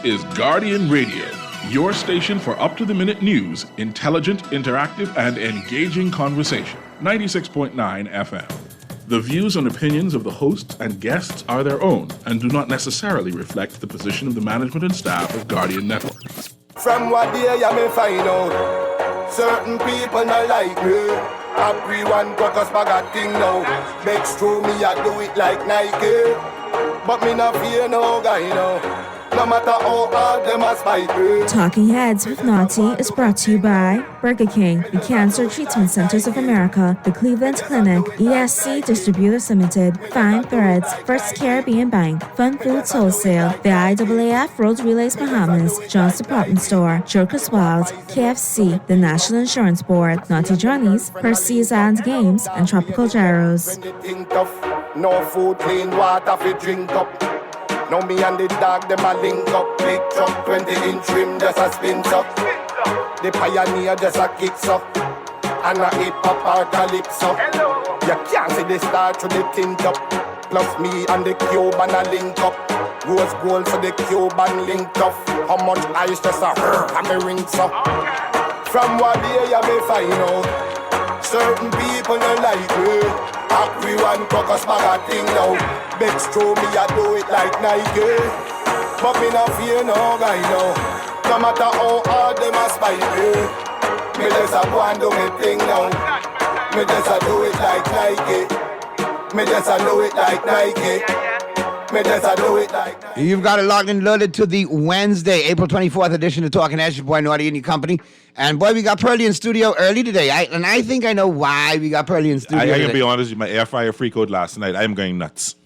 This is Guardian Radio, your station for up-to-the-minute news, intelligent, interactive, and engaging conversation. 96.9 FM. The views and opinions of the hosts and guests are their own and do not necessarily reflect the position of the management and staff of Guardian Network. From what day you may find out, certain people not like me. Everyone got us bag a thing now. Vex through me, I do it like Nike. But me not fear no guy, no matter how hard them a spite me. Talking Heads with Naughty is brought to you by Burger King, the Cancer Treatment Centers of America, the Cleveland Clinic, ESC Distributors Limited, Fine Threads, First Caribbean Bank, Fun Foods Wholesale, the IAAF Road Relays Bahamas, John's Department Store, Jerkers Wild, KFC, the National Insurance Board, Naughty Johnny's, Percy's Island Games, and Tropical Gyros. No food, clean water fi drink up. Now me and the dog, them a link up. Big truck, 20-inch rim, just a spin up. The Pioneer just a kicks up. And a hip-hop or calypso. You can't see the star through the tint up. Plus me and the Cuban a link up. Rose gold so the Cuban link up. How much ice just a and me rings up. From what day you may find out, certain people don't like me. Everyone cock us bag a thing now. Vex through me, I do it like Nike. But me not fear no guy now. No matter how hard them a spite me. Me just a go and do me thing now. Me just a do it like Nike. Me just a do it like Nike. Me just a do it like Nike. You've got it locked and loaded to the Wednesday, April 24th edition of Talking Heads. Your boy Naughty and your company. And boy, we got Pearly in studio early today. I think I know why we got Pearly in studio. I can be honest, my air fryer freak out last night. I'm going nuts.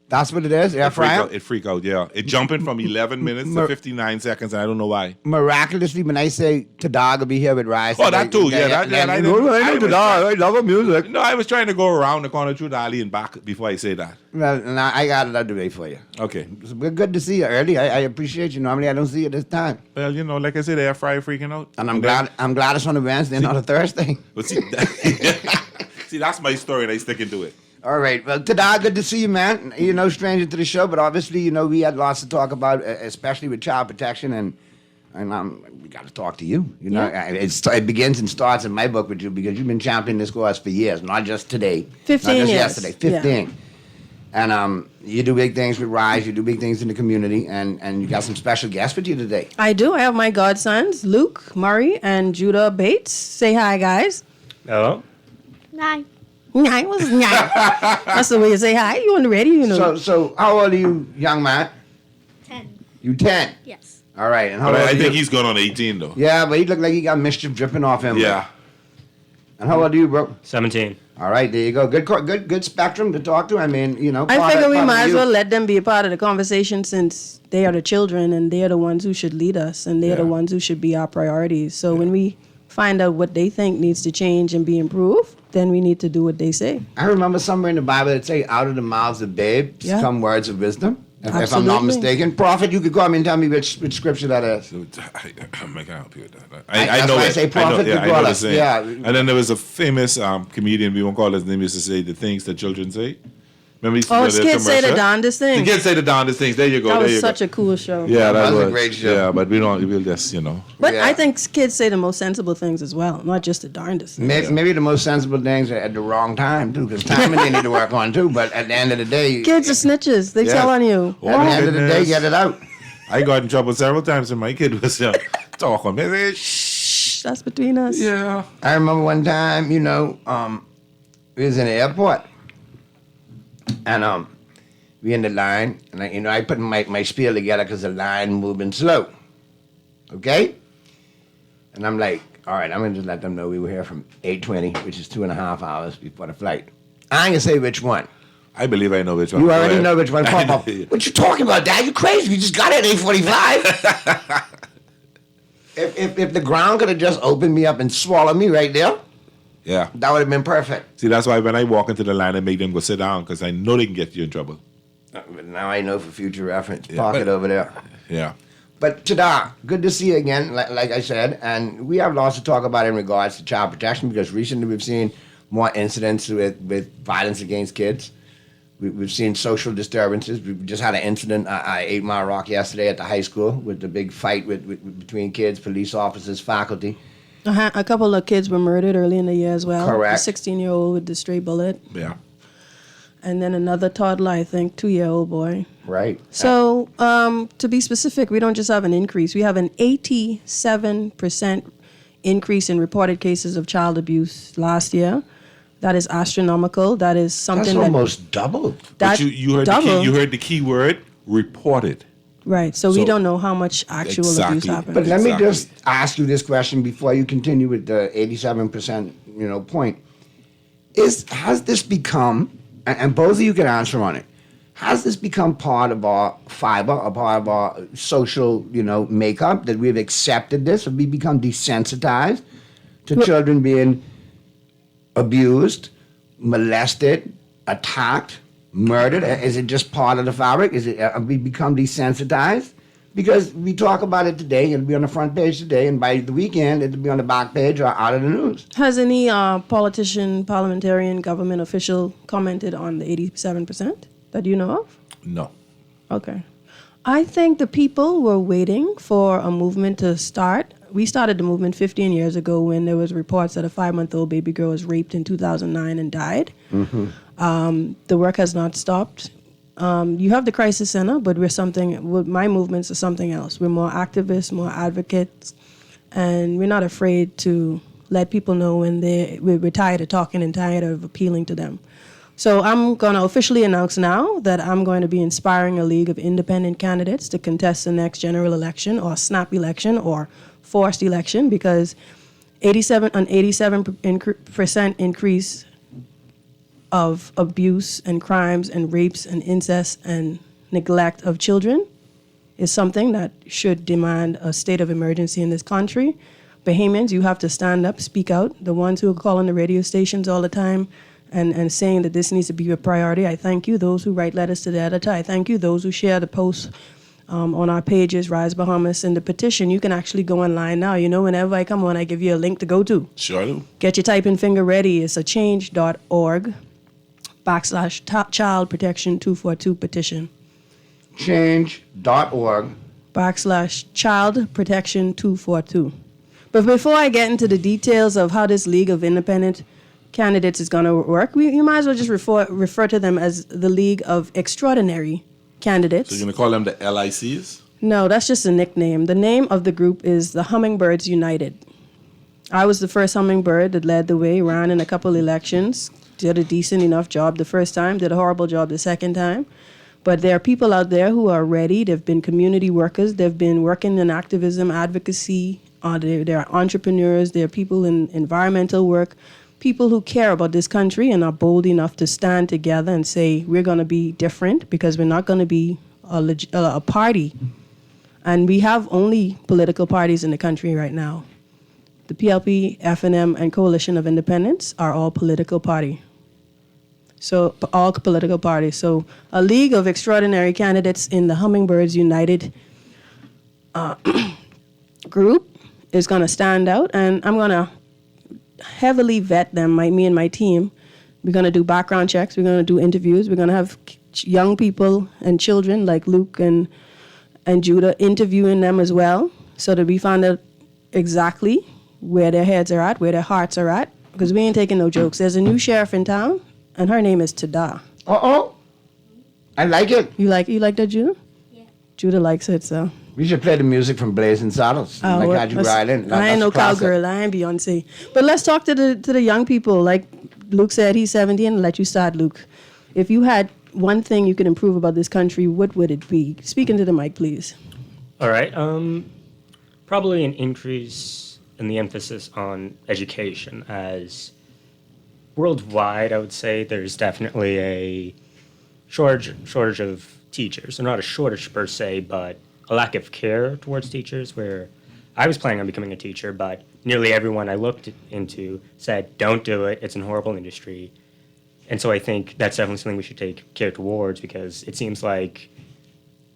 That's what it is, air fryer? It freak out, yeah. It jumping from 11 minutes to 59 seconds, and I don't know why. Miraculously, when I say Tadag will be here with Rice. Oh, that too, yeah. I know Tadag. I love her music. No, I was trying to go around the corner through the alley and back before I say that. Well, now I got it out of the way for you. Okay. So we're good to see you early. I appreciate you. Normally, I don't see you this time. Well, like I said, the air fryer freaking out. And I'm glad it's on a Wednesday, not a Thursday. But see, that's my story, and I sticking to it. All right. Well, Tadag, good to see you, man. You're no stranger to the show, but obviously, we had lots to talk about, especially with child protection, and we got to talk to you. It begins and starts in my book with you because you've been championing this cause for years, not just today. 15 not just years. yesterday, 15. Yeah. And you do big things with Rise, you do big things in the community, and you got some special guests with you today. I do. I have my godsons, Luke Murray and Judah Bates. Say hi, guys. Hello. Hi. That's the way you say hi. You on the radio, So how old are you, young man? 10. You 10? Yes. All right. And how But old I are think you? he's going on 18, though. Yeah, but he looked like he got mischief dripping off him. Yeah. And how old are you, bro? 17. All right, there you go. Good spectrum to talk to. I mean, I figure we might as well let them be a part of the conversation since they are the children and they are the ones who should lead us and they are the ones who should be our priorities. So when we find out what they think needs to change and be improved, then we need to do what they say. I remember somewhere in the Bible that say, out of the mouths of babes come words of wisdom. If I'm not mistaken. Prophet, you could call me and tell me which scripture that is. I can help you with that. I know why it. I say prophet, I know the saying. Yeah. And then there was a famous comedian, we won't call his name, used to say the things that children say. Remember Kids Say the Darndest Things. The Kids Say the Darndest Things. There you go. That was such a cool show. Yeah, that was a great show. Yeah, but we'll just, But I think kids say the most sensible things as well, not just the darndest things. Maybe the most sensible things are at the wrong time, too, because timing they need to work on, too. But at the end of the day... Kids are snitches. They tell on you. Oh, at the end of the day, get it out. I got in trouble several times when my kid was talk on me. Shh, that's between us. Yeah. I remember one time, we was in the airport. And we in the line, and I put my spiel together because the line moving slow. Okay? And I'm like, all right, I'm going to just let them know we were here from 8:20, which is 2.5 hours before the flight. I ain't going to say which one. I believe I know which one. You already know which one. What you talking about, Dad? You crazy. We just got here at 8:45. If the ground could have just opened me up and swallowed me right there, yeah, that would have been perfect. See, that's why when I walk into the line, I make them go sit down because I know they can get you in trouble. Now I know for future reference. Park it over there. Yeah. But Tada, good to see you again, like I said. And we have lots to talk about in regards to child protection because recently we've seen more incidents with violence against kids. We've seen social disturbances. We've just had an incident at 8 Mile Rock yesterday at the high school with the big fight between kids, police officers, faculty. A couple of kids were murdered early in the year as well. Correct. The 16-year-old with the stray bullet. Yeah. And then another toddler, I think, 2-year-old boy. Right. So, to be specific, we don't just have an increase. We have an 87% increase in reported cases of child abuse last year. That is astronomical. That is something That's almost doubled. But you heard the key word, reported. Right. So we So- don't know how much actual abuse Exactly. happened. But let me Exactly. just ask you this question before you continue with the 87%, point. Has this become, and both of you can answer on it, has this become part of our fiber, a part of our social, makeup, that we've accepted this? Have we become desensitized to children being abused, molested, attacked, murdered? Is it just part of the fabric? Have we become desensitized? Because we talk about it today, it'll be on the front page today, and by the weekend, it'll be on the back page or out of the news. Has any politician, parliamentarian, government official commented on the 87% that you know of? No. Okay. I think the people were waiting for a movement to start. We started the movement 15 years ago when there was reports that a 5-month-old baby girl was raped in 2009 and died. The work has not stopped. You have the crisis center, but my movements are something else. We're more activists, more advocates, and we're not afraid to let people know when we're tired of talking and tired of appealing to them. So I'm going to officially announce now that I'm going to be inspiring a league of independent candidates to contest the next general election or snap election or forced election, because 87% increase of abuse and crimes and rapes and incest and neglect of children is something that should demand a state of emergency in this country. Bahamians, you have to stand up, speak out. The ones who are calling the radio stations all the time and saying that this needs to be a priority, I thank you. Those who write letters to the editor, I thank you. Those who share the posts on our pages, Rise Bahamas, and the petition, you can actually go online now. Whenever I come on, I give you a link to go to. Sure do. Get your typing finger ready. It's a change.org/Child Protection 242 petition. Change.org/Child Protection 242. But before I get into the details of how this League of Independent Candidates is going to work, you might as well just refer to them as the League of Extraordinary Candidates. So you're going to call them the LICs? No, that's just a nickname. The name of the group is the Hummingbirds United. I was the first hummingbird that led the way, ran in a couple elections, did a decent enough job the first time, did a horrible job the second time. But there are people out there who are ready. They've been community workers. They've been working in activism, advocacy. There are entrepreneurs. There are people in environmental work, people who care about this country and are bold enough to stand together and say, we're going to be different because we're not going to be a party. And we have only political parties in the country right now. The PLP, FNM, and Coalition of Independents are all political parties. So all political parties. So a League of Extraordinary Candidates in the Hummingbirds United group is going to stand out, and I'm going to heavily vet them, me and my team. We're going to do background checks. We're going to do interviews. We're going to have young people and children like Luke and Judah interviewing them as well, so that we find out exactly where their heads are at, where their hearts are at, because we ain't taking no jokes. There's a new sheriff in town, and her name is Tada. Uh-oh. I like it. You like that, Judah? Yeah. Judah likes it, so. We should play the music from Blazing Saddles. Oh, like How'd You Ride In. I ain't no cowgirl. I ain't Beyonce. But let's talk to the young people. Like Luke said, he's 70, and let you start, Luke. If you had one thing you could improve about this country, what would it be? Speak into the mic, please. All right. Probably an increase in the emphasis on education, as worldwide, I would say there's definitely a shortage of teachers. So not a shortage per se, but a lack of care towards teachers, where I was planning on becoming a teacher, but nearly everyone I looked into said, don't do it, it's a horrible industry. And so I think that's definitely something we should take care towards, because it seems like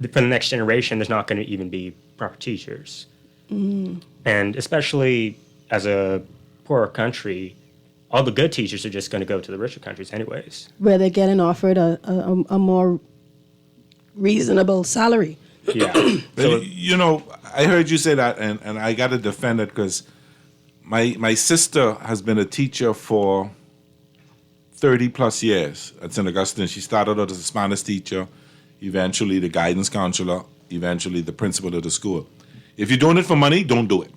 for the next generation, there's not going to even be proper teachers. And especially as a poorer country, all the good teachers are just going to go to the richer countries anyways. Where they're getting offered a more reasonable salary. Yeah. But, you know, I heard you say that, and I got to defend it because my sister has been a teacher for 30 plus years at St. Augustine. She started out as a Spanish teacher, eventually the guidance counselor, eventually the principal of the school. If you're doing it for money, don't do it.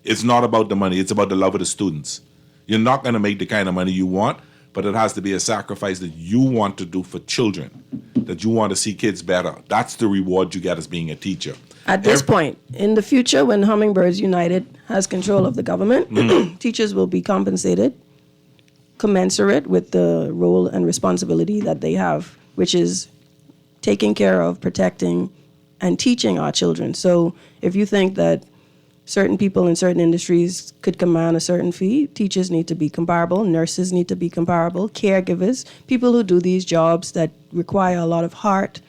It's not about the money. It's about the love of the students. You're not going to make the kind of money you want, but it has to be a sacrifice that you want to do for children, that you want to see kids better. That's the reward you get as being a teacher. At this point, in the future, when Hummingbirds United has control of the government, teachers will be compensated commensurate with the role and responsibility that they have, which is taking care of, protecting, and teaching our children. So if you think that certain people in certain industries could command a certain fee, teachers need to be comparable, nurses need to be comparable, caregivers, people who do these jobs that require a lot of heart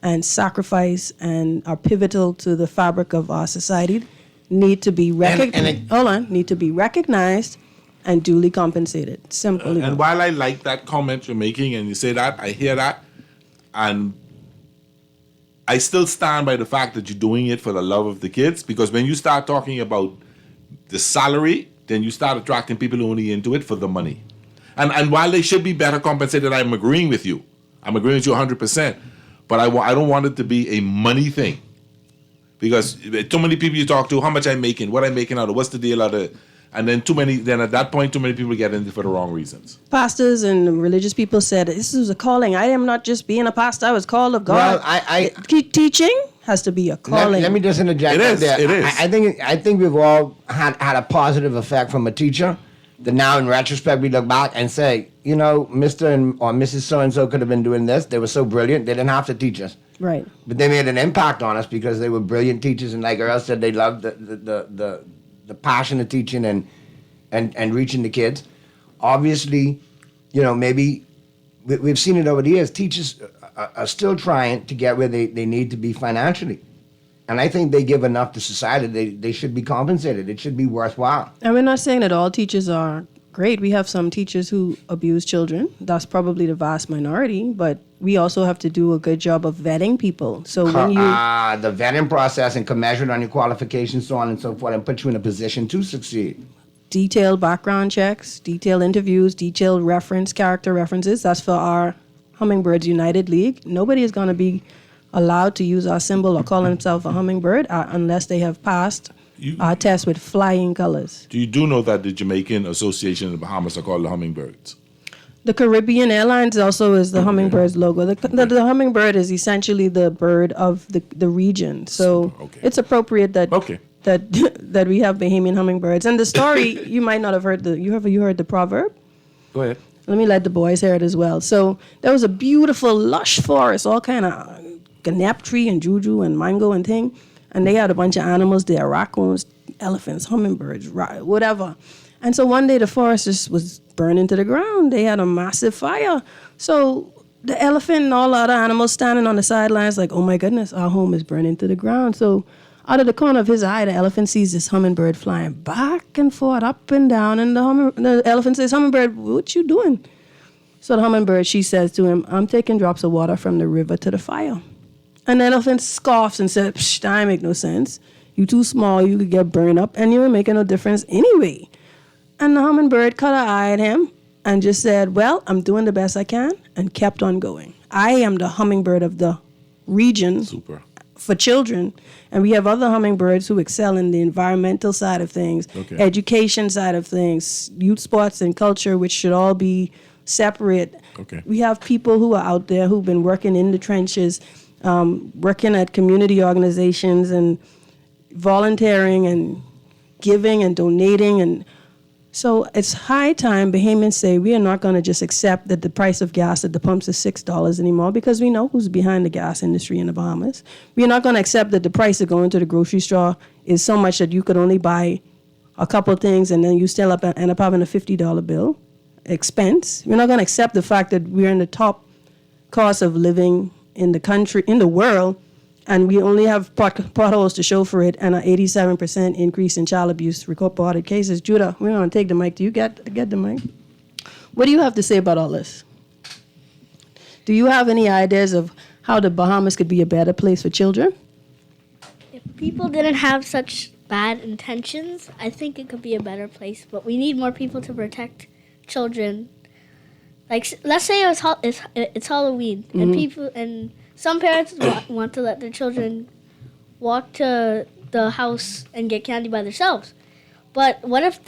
and sacrifice and are pivotal to the fabric of our society need to be need to be recognized and duly compensated. Simple. And while I like that comment you're making, and you say that, I hear that, and I still stand by the fact that you're doing it for the love of the kids, because when you start talking about the salary, then you start attracting people who only into it for the money. And while they should be better compensated, I'm agreeing with you. I'm agreeing with you 100%. But I don't want it to be a money thing. Because too many people you talk to, how much I'm making, what I'm making out of, what's the deal out of it. And then at that point, too many people get into it for the wrong reasons. Pastors and religious people said, this is a calling. I am not just being a pastor. I was called of God. Well, teaching has to be a calling. Let me just interject. It is. There. It is. I think we've all had a positive effect from a teacher. That now, in retrospect, we look back and say, you know, Mr. or Mrs. So-and-so could have been doing this. They were so brilliant. They didn't have to teach us. Right. But they made an impact on us because they were brilliant teachers. And like Earl said, they loved the passion of teaching and reaching the kids. Obviously, you know, maybe we've seen it over the years. Teachers are still trying to get where they need to be financially. And I think they give enough to society. They should be compensated. It should be worthwhile. And we're not saying that all teachers are great. We have some teachers who abuse children. That's probably the vast minority. But we also have to do a good job of vetting people. So when you... the vetting process and commensurate on your qualifications, so on and so forth, and put you in a position to succeed. Detailed background checks, detailed interviews, detailed character references. That's for our Hummingbirds United League. Nobody is going to be allowed to use our symbol or call themselves a hummingbird unless they have passed our test with flying colors. You do know that the Jamaican Association in the Bahamas are called the Hummingbirds. The Caribbean Airlines also is the Hummingbird's logo. The hummingbird is essentially the bird of the region. So it's appropriate that that we have Bahamian hummingbirds. And the story, you might not have heard you heard the proverb? Go ahead. Let me let the boys hear it as well. So there was a beautiful lush forest, all kind of ganap tree and juju and mango and thing. And they had a bunch of animals there, raccoons, elephants, hummingbirds, whatever. And so one day the forest just was burning to the ground. They had a massive fire. So the elephant and all the other animals standing on the sidelines like, oh my goodness, our home is burning to the ground. So out of the corner of his eye, the elephant sees this hummingbird flying back and forth, up and down. And the elephant says, hummingbird, what you doing? So the hummingbird, she says to him, I'm taking drops of water from the river to the fire. And the elephant scoffs and says, psh, that make no sense. You too small, you could get burned up, and you ain't making no difference anyway. And the hummingbird cut her eye at him and just said, well, I'm doing the best I can, and kept on going. I am the hummingbird of the region. Super. For children, and we have other hummingbirds who excel in the environmental side of things, education side of things, youth sports and culture, which should all be separate. We have people who are out there who've been working in the trenches, working at community organizations and volunteering and giving and donating. And so it's high time Bahamians say we are not going to just accept that the price of gas at the pumps is $6 anymore, because we know who's behind the gas industry in the Bahamas. We are not going to accept that the price of going to the grocery store is so much that you could only buy a couple of things and then you still end up having a $50 bill expense. We're not going to accept the fact that we're in the top cost of living in the country, in the world, and we only have potholes to show for it, and an 87% increase in child abuse reported cases. Judah, we're going to take the mic. Do you get the mic? What do you have to say about all this? Do you have any ideas of how the Bahamas could be a better place for children? If people didn't have such bad intentions, I think it could be a better place. But we need more people to protect children. Like, let's say it's Halloween, and people and some parents want to let their children walk to the house and get candy by themselves. But what if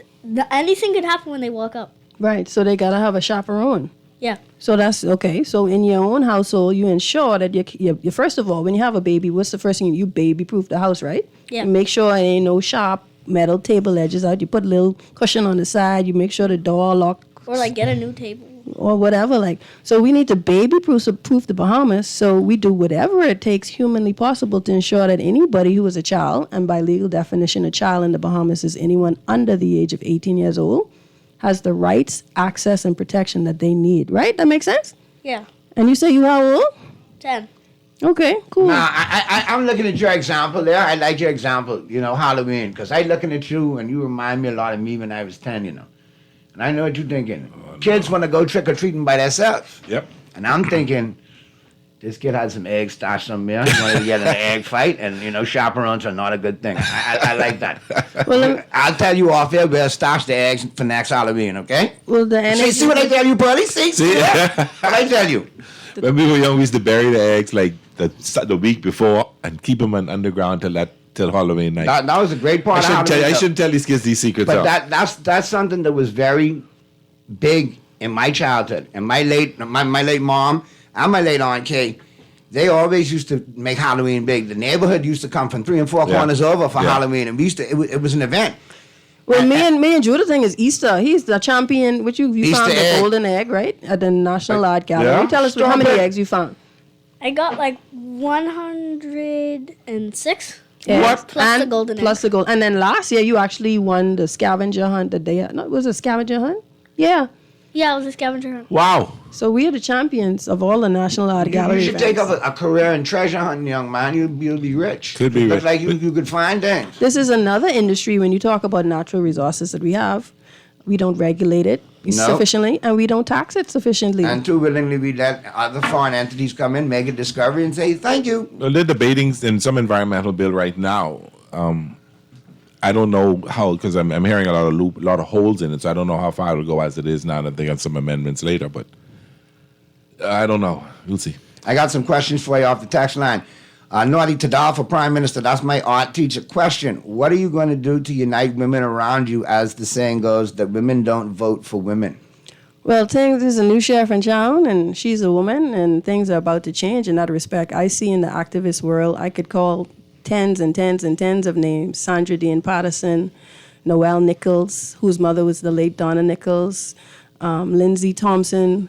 anything could happen when they walk up? Right, so they gotta have a chaperone. Yeah. So that's okay. So in your own household, you ensure that you first of all, when you have a baby, what's the first thing you baby-proof the house, right? Yeah. You make sure there ain't no sharp metal table edges out. You put a little cushion on the side. You make sure the door lock. Or like get a new table. Or whatever, like, so we need to baby-proof the Bahamas, so we do whatever it takes humanly possible to ensure that anybody who is a child, and by legal definition, a child in the Bahamas is anyone under the age of 18 years old, has the rights, access, and protection that they need, right? That makes sense? Yeah. And you say you how old? 10. Okay, cool. Now, I'm looking at your example there. I like your example, Halloween, because I looking at you, and you remind me a lot of me when I was 10, And I know what you're thinking. Kids want to go trick-or-treating by themselves. Yep. And I'm thinking, this kid had some eggs stashed somewhere. He wanted to get in an egg fight, and, chaperones are not a good thing. I like that. Well, I'll tell you off air, we'll stash the eggs for next Halloween, okay? well, the energy. See what I tell you, Pearly? See? Yeah. What I tell you? When we were young, we used to bury the eggs like the week before and keep them underground till Halloween night. That was a great part of Halloween. I shouldn't tell these kids these secrets. But that's something that was very big in my childhood. And my late mom and my late Aunt Kay, they always used to make Halloween big. The neighborhood used to come from 3 and 4 corners over for Halloween, and it was an event. Well, me and Judah thing is Easter. He's the champion. Which you Easter found egg. the golden egg, right, at the National Art Gallery. Yeah. Tell us how many eggs you found. I got like 106. Yes. Plus the golden egg. Plus the gold. And then last year, you actually won the scavenger hunt. Was it a scavenger hunt? Yeah. Yeah, it was a scavenger hunt. Wow. So we are the champions of all the National Art Gallery You should events. take up a career in treasure hunting, young man. You'll be rich. Could be Look rich. like you could find things. This is another industry when you talk about natural resources that we have. We don't regulate it sufficiently, and we don't tax it sufficiently. And too willingly we let other foreign entities come in, make a discovery, and say, thank you. Well, they're debating in some environmental bill right now. I don't know how, because I'm hearing a lot of holes in it, so I don't know how far it'll go as it is now. I think on some amendments later, but I don't know. We'll see. I got some questions for you off the text line. Naughty Tadal for Prime Minister, that's my art teacher. Question, what are you going to do to unite women around you, as the saying goes, that women don't vote for women? Well, there's a new sheriff in town, and she's a woman, and things are about to change in that respect. I see in the activist world, I could call tens and tens and tens of names. Sandra Dean Patterson, Noelle Nichols, whose mother was the late Donna Nichols, Lindsay Thompson,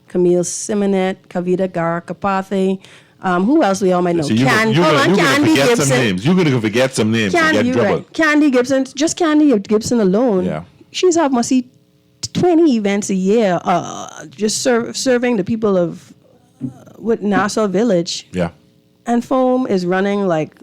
Camille Simonet, Kavita Garakapathe. Who else we all might know? So you're Candy going to forget Gibson. some names. You're going to forget some names and get in trouble. Right. Candy Gibson, just Candy Gibson alone. Yeah. She's had must see 20 events a year, just serving the people of with Nassau Village. Yeah. And FOAM is running like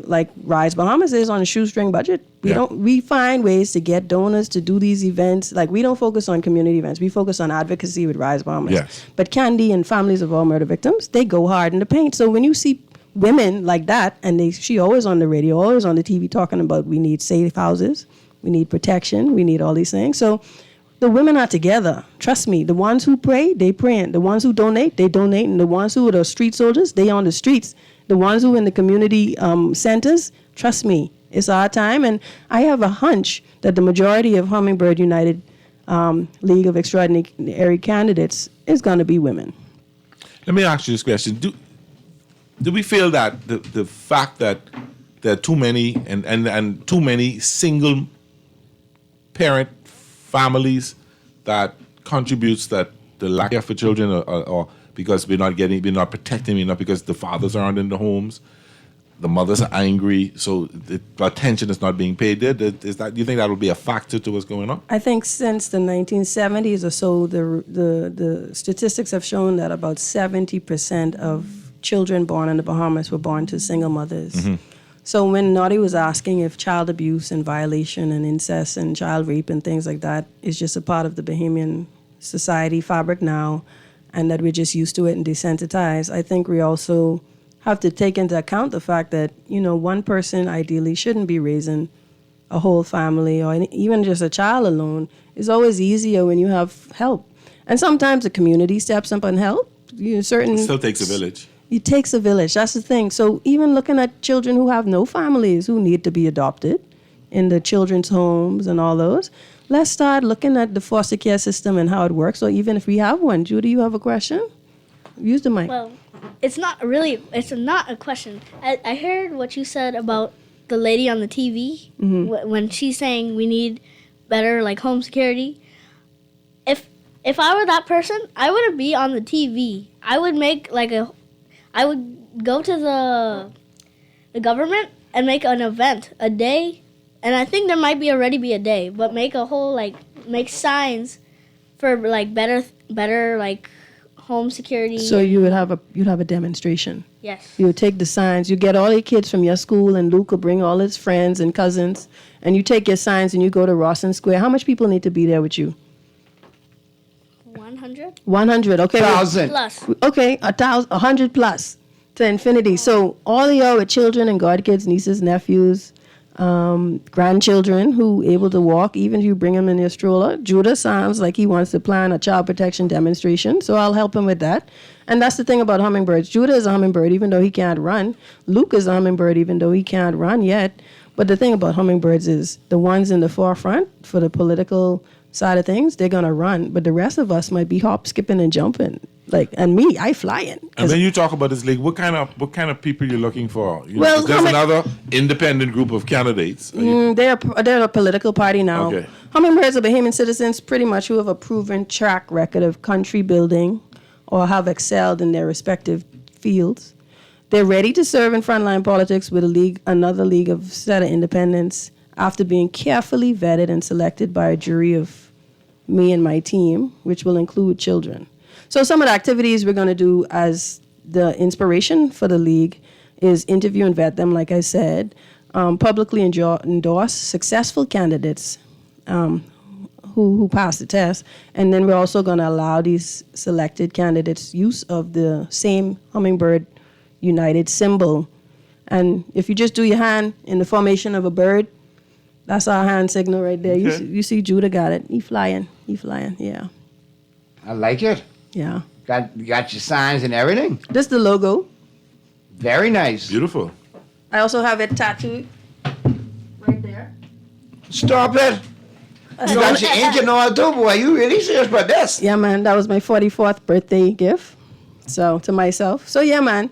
Rise Bahamas is on a shoestring budget. Yeah. We find ways to get donors to do these events. Like, we don't focus on community events. We focus on advocacy with Rise Bahamas. Yes. But Candy and families of all murder victims, they go hard in the paint. So when you see women like that, and she always on the radio, always on the TV talking about we need safe houses, we need protection, we need all these things. So the women are together. Trust me. The ones who pray, they praying. The ones who donate, they donate. And the ones who are the street soldiers, they on the streets. The ones who in the community centers, trust me, it's our time. And I have a hunch that the majority of Hummingbird United League of Extraordinary Candidates is going to be women. Let me ask you this question. Do we feel that the fact that there are too many and too many single parent families that contributes that the lack of for children or because we're not protecting enough because the fathers aren't in the homes, the mothers are angry, so the attention is not being paid. Do you think that will be a factor to what's going on? I think since the 1970s or so, the statistics have shown that about 70% of children born in the Bahamas were born to single mothers. Mm-hmm. So when Naughty was asking if child abuse and violation and incest and child rape and things like that is just a part of the Bahamian society fabric now, and that we're just used to it and desensitized. I think we also have to take into account the fact that, one person ideally shouldn't be raising a whole family or even just a child alone. It's always easier when you have help. And sometimes the community steps up and help. It still takes a village. It takes a village. That's the thing. So even looking at children who have no families, who need to be adopted in the children's homes and all those, let's start looking at the foster care system and how it works. Or even if we have one. Judy, you have a question? Use the mic. Well, it's not a question. I heard what you said about the lady on the TV when she's saying we need better home security. If I were that person, I wouldn't be on the TV. I would make I would go to the government and make an event, a day, and I think there might already be a day, but make a whole make signs for better home security. So you'd have a demonstration. Yes. You would take the signs. You get all your kids from your school, and Luke will bring all his friends and cousins, and you take your signs and you go to Rawson Square. How much people need to be there with you? 100. 100. Okay. 1,000. Plus. Okay, 100 plus to infinity. So all of y'all with children and godkids, nieces, nephews, grandchildren who able to walk, even if you bring them in your stroller. Judah sounds like he wants to plan a child protection demonstration, so I'll help him with that. And that's the thing about hummingbirds. Judah is a hummingbird even though he can't run. Luke is a hummingbird even though he can't run yet. But the thing about hummingbirds is the ones in the forefront for the political side of things, they're gonna run. But the rest of us might be hop, skipping, and jumping. And me, I flying. And when you talk about this league, what kind of people you're looking for? Well, there's another independent group of candidates. They're a political party now. Okay. Hummingbirds are Bahamian citizens, pretty much who have a proven track record of country building or have excelled in their respective fields. They're ready to serve in frontline politics with another league of set of independents after being carefully vetted and selected by a jury of me and my team, which will include children. So some of the activities we're going to do as the inspiration for the league is interview and vet them, like I said, publicly endorse successful candidates who pass the test, and then we're also going to allow these selected candidates use of the same Hummingbird United symbol. And if you just do your hand in the formation of a bird, that's our hand signal right there. Okay. You see Judah got it. He flying, yeah. I like it. Yeah. You got your signs and everything. This is the logo. Very nice. Beautiful. I also have it tattooed right there. Stop it. You got your ink and all too, boy. You really serious about this? Yeah, man. That was my 44th birthday gift. So, to myself. So, yeah, man.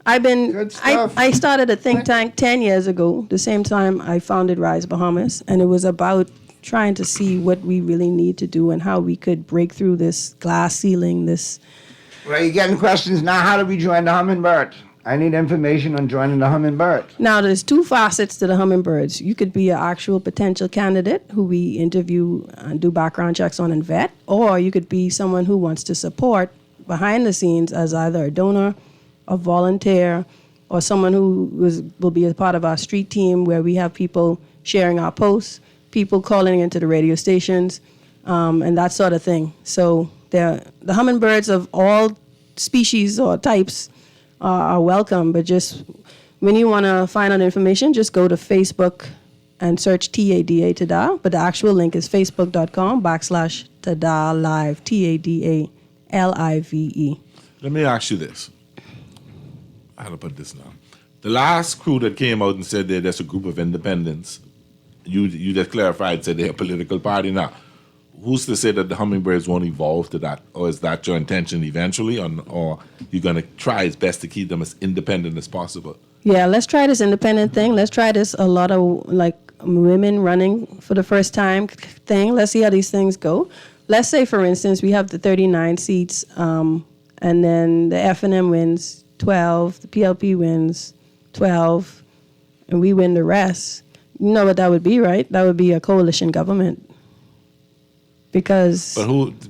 Good stuff. I started a think tank 10 years ago, the same time I founded Rise Bahamas, and it was about trying to see what we really need to do and how we could break through this glass ceiling, Well, you're getting questions now. How do we join the Hummingbird? I need information on joining the Hummingbird. Now, there's two facets to the hummingbirds. You could be an actual potential candidate who we interview and do background checks on and vet, or you could be someone who wants to support behind the scenes as either a donor, a volunteer, or someone who will be a part of our street team where we have people sharing our posts, people calling into the radio stations, and that sort of thing. So the hummingbirds of all species or types are welcome, but just when you want to find out information, just go to Facebook and search TADA Tada, but the actual link is facebook.com/Tada Live, TADA LIVE. Let me ask you this. How to put this now? The last crew that came out and said there's a group of independents, you just clarified, said they're a political party now. Who's to say that the hummingbirds won't evolve to that? Or is that your intention eventually? Or you're going to try as best to keep them as independent as possible? Yeah, let's try this independent thing. Let's try this a lot of women running for the first time thing. Let's see how these things go. Let's say, for instance, we have the 39 seats, and then the F&M wins 12, the PLP wins 12, and we win the rest. You know what that would be, right? That would be a coalition government. Because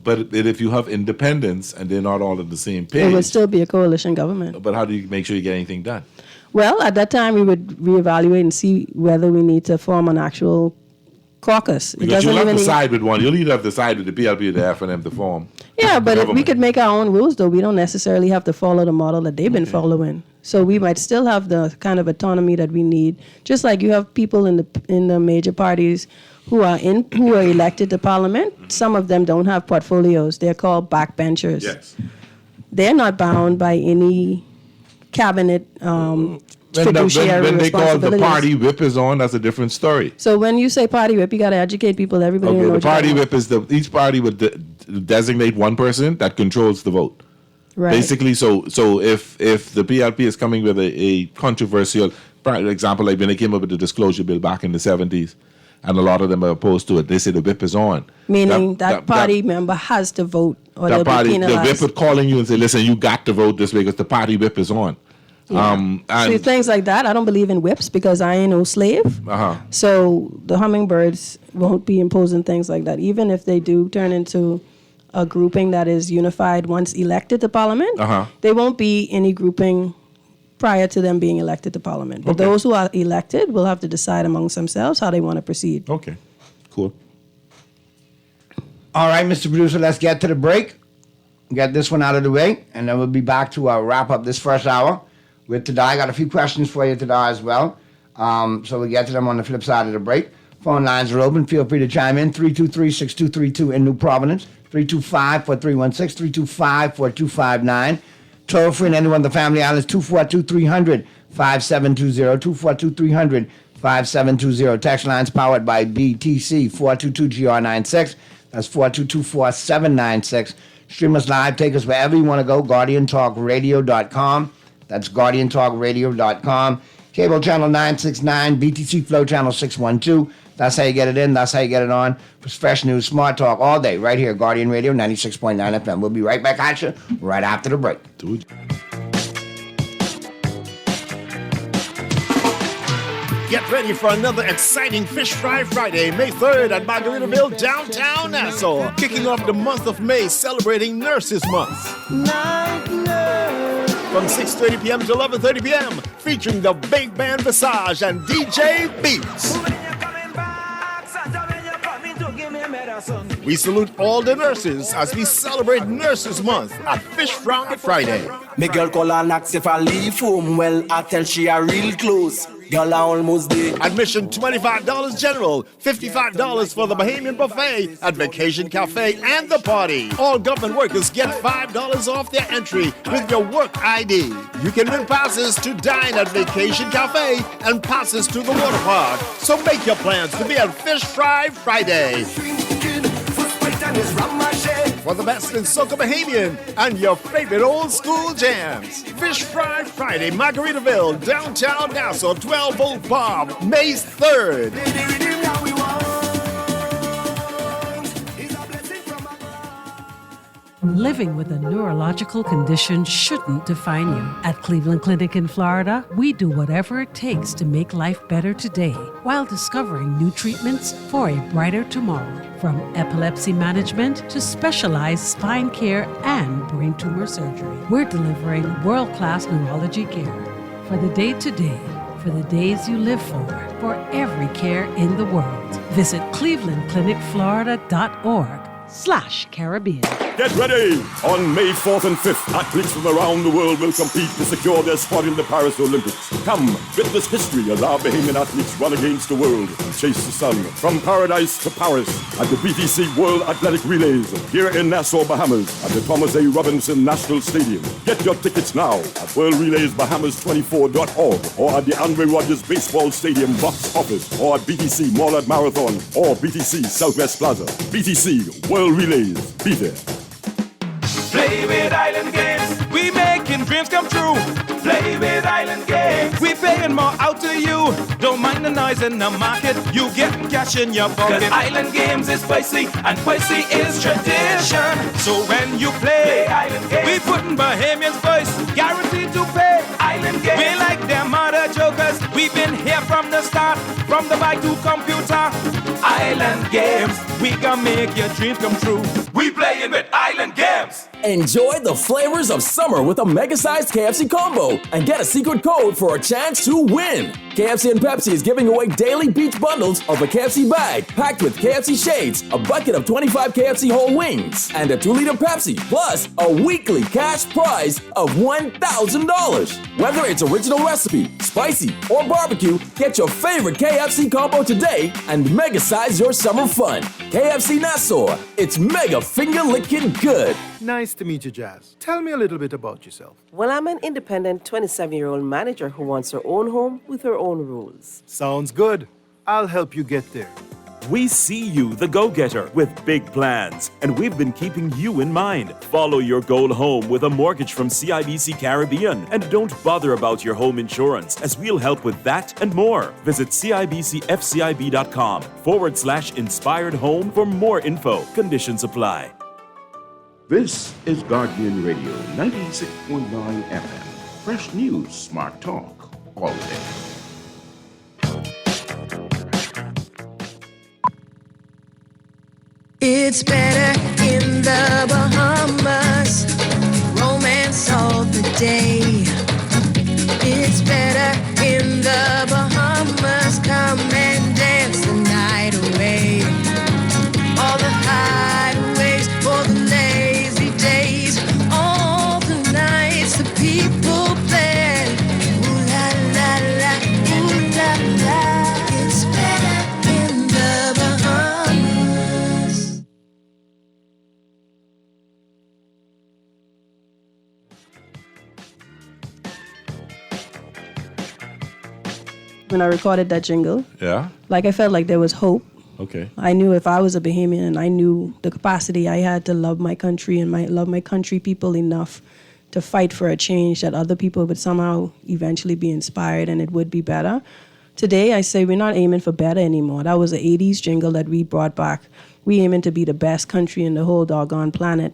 But if you have independents and they're not all at the same page, it would still be a coalition government. But how do you make sure you get anything done? Well, at that time, we would reevaluate and see whether we need to form an actual caucus. It Because doesn't you'll have even to need- side with one. You'll either have to side with the PLP or the FNM to form. Yeah, but we government. could make our own rules, though. We don't necessarily have to follow the model that they've been following. So we might still have the kind of autonomy that we need. Just like you have people in the major parties who are elected to parliament. Some of them don't have portfolios. They're called backbenchers. Yes. They're not bound by any cabinet fiduciary When they call the responsibilities. party whip is on, that's a different story. So when you say party whip, you got to educate people. Everybody Okay, knows the what you're party talking whip is each party would designate one person that controls the vote. about. Right. Basically, so if the PLP is coming with a controversial, for example, like when they came up with the disclosure bill back in the 70s, and a lot of them are opposed to it, they say the whip is on. Meaning that party member has to vote or they'll That party, be the penalized. whip would calling you and say, listen, you got to vote this way because the party whip is on. See, And things like that, I don't believe in whips because I ain't no slave. Uh-huh. So the hummingbirds won't be imposing things like that. Even if they do turn into a grouping that is unified once elected to parliament, Uh-huh. there won't be any grouping prior to them being elected to parliament. But Okay. those who are elected will have to decide amongst themselves how they want to proceed. okay, cool. All right, Mr. Producer, let's get to the break. Get this one out of the way, and then we'll be back to wrap up this first hour with Tadai. I got a few questions for you, Tadai, as well. So we'll get to them on the flip side of the break. Phone lines are open. Feel free to chime in. 323-6232 in New Providence. 325-4316. 325-4259. Toll free in anyone of the Family Islands. 242-300-5720. 242-300-5720. Text lines powered by BTC. 422-GR96. That's 422-4796. Stream us live. Take us wherever you want to go. GuardianTalkRadio.com. That's GuardianTalkRadio.com. Cable channel 969. BTC Flow channel 612. That's how you get it in. That's how you get it on. For fresh news, smart talk all day. Right here, Guardian Radio 96.9 FM. We'll be right back at you right after the break. Dude. Get ready for another exciting Fish Fry Friday, May 3rd at Margaritaville, downtown Nassau. Kicking off the month of May, celebrating Nurses Month. From 6:30 p.m. to 11:30 p.m., featuring the Big Band Visage and DJ Beats. We salute all the nurses as we celebrate Nurses Month at Fish Fry Friday. Me girl call her knocks if I leave home. Well, I tell she are real close. Girl, I almost did. Admission $25 general, $55 for the Bahamian Buffet at Vacation Cafe and the party. All government workers get $5 off their entry with your work ID. You can win passes to dine at Vacation Cafe and passes to the water park. So make your plans to be at Fish Fry Friday. For the best in Soca Bahamian and your favorite old school jams. Fish Fry Friday, Margaritaville, downtown Nassau, 12 Old Bob, May 3rd. Living with a neurological condition shouldn't define you. At Cleveland Clinic in Florida, we do whatever it takes to make life better today while discovering new treatments for a brighter tomorrow. From epilepsy management to specialized spine care and brain tumor surgery, we're delivering world-class neurology care for the day-to-day, for the days you live for every care in the world. Visit clevelandclinicflorida.org/Caribbean. Get ready! On May 4th and 5th, athletes from around the world will compete to secure their spot in the Paris Olympics. Come, witness history as our Bahamian athletes run against the world and chase the sun. From paradise to Paris at the BTC World Athletic Relays here in Nassau, Bahamas at the Thomas A. Robinson National Stadium. Get your tickets now at worldrelaysbahamas24.org or at the Andre Rogers Baseball Stadium box office or at BTC Moreland Marathon or BTC Southwest Plaza. BTC World Relays. Be there. Play with Island Games, we making dreams come true. Play with Island Games, we paying more out to you. Don't mind the noise in the market, you getting cash in your pocket. 'Cause Island Games is spicy, and spicy is tradition. So when you play Island Games, we putting Bahamians first, guaranteed to pay. Island Games, we like them other jokers, we've been here from the start, from the bike to computer. Island Games, we gonna make your dreams come true. We playing with Island Games. Enjoy the flavors of summer with a mega-sized KFC combo and get a secret code for a chance to win. KFC and Pepsi is giving away daily beach bundles of a KFC bag packed with KFC shades, a bucket of 25 KFC whole wings, and a 2-liter Pepsi, plus a weekly cash prize of $1,000. Whether it's original recipe, spicy, or barbecue, get your favorite KFC combo today and mega-size your summer fun. KFC Nassau, it's mega finger-licking good. Nice to meet you, Jazz. Tell me a little bit about yourself. Well, I'm an independent 27-year-old manager who wants her own home with her own rules. Sounds good. I'll help you get there. We see you, the go-getter, with big plans, and we've been keeping you in mind. Follow your goal home with a mortgage from CIBC Caribbean, and don't bother about your home insurance, as we'll help with that and more. Visit CIBCFCIB.com/inspired home for more info. Conditions apply. This is Guardian Radio 96.9 FM. Fresh news, smart talk, all day. It's better in the Bahamas. Romance all the day. It's better in the Bahamas. Come and dance the night away. All the hideaways for the lazy days. All the nights the people play. Ooh la la la, ooh la la. It's better in the Bahamas. When I recorded that jingle, Yeah. like I felt like there was hope. Okay. I knew if I was a Bahamian and I knew the capacity I had to love my country and love my country people enough to fight for a change that other people would somehow eventually be inspired and it would be better. Today, I say we're not aiming for better anymore. That was an 80s jingle that we brought back. We aiming to be the best country in the whole doggone planet,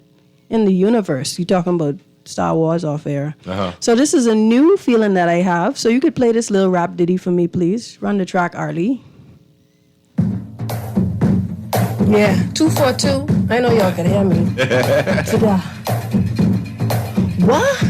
in the universe. You talking about Star Wars off air. Uh-huh. So this is a new feeling that I have. So you could play this little rap ditty for me, please. Run the track, Arlie. Yeah, 242. I know y'all can hear me. Ta-da. What?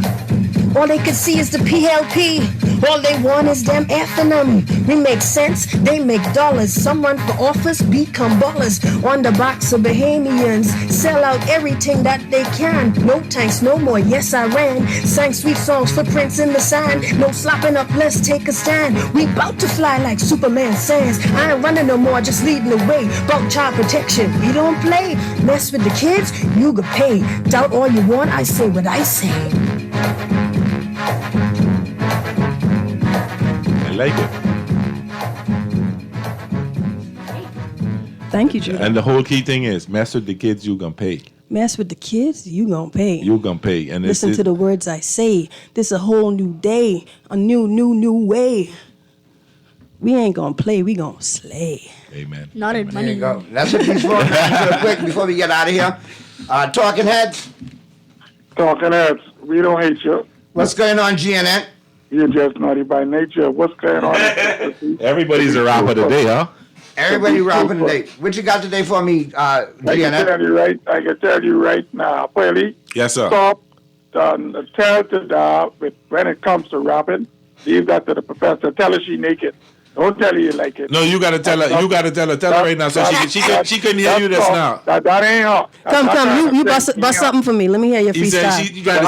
All they can see is the PLP. All they want is them effing them. We make sense, they make dollars. Some run for office, become ballers. On the backs of Bahamians, sell out everything that they can. No tanks, no more, yes I ran. Sang sweet songs, footprints in the sand. No slopping up, let's take a stand. We bout to fly like Superman says. I ain't running no more, just leading the way. About child protection, we don't play. Mess with the kids, you get paid. Doubt all you want, I say what I say. I like it. Thank you, Judah. And the whole key thing is, mess with the kids, you gonna pay. Mess with the kids, you gonna pay. You gonna pay. And Listen to the words I say. This a whole new day, a new way. We ain't gonna play, we gonna slay. Amen. Not in There money. you go. That's a piece for real quick before we get out of here. Talking Heads. Talking Heads, we don't hate you. What's going on, GNN? You're just naughty by nature. What's going on? Everybody's a rapper today, huh? Everybody rapping today. What you got today for me, I can GNN? tell you right now, Pelly. Yes, sir. Stop. Tell to when it comes to rapping, leave that to the professor. Tell her she naked. Don't tell her you like it. No, you gotta tell her. You gotta tell her. Tell her right now, so she couldn't hear you just now. That ain't her. Come, you bust something for me. Let me hear your He said freestyle. she trying to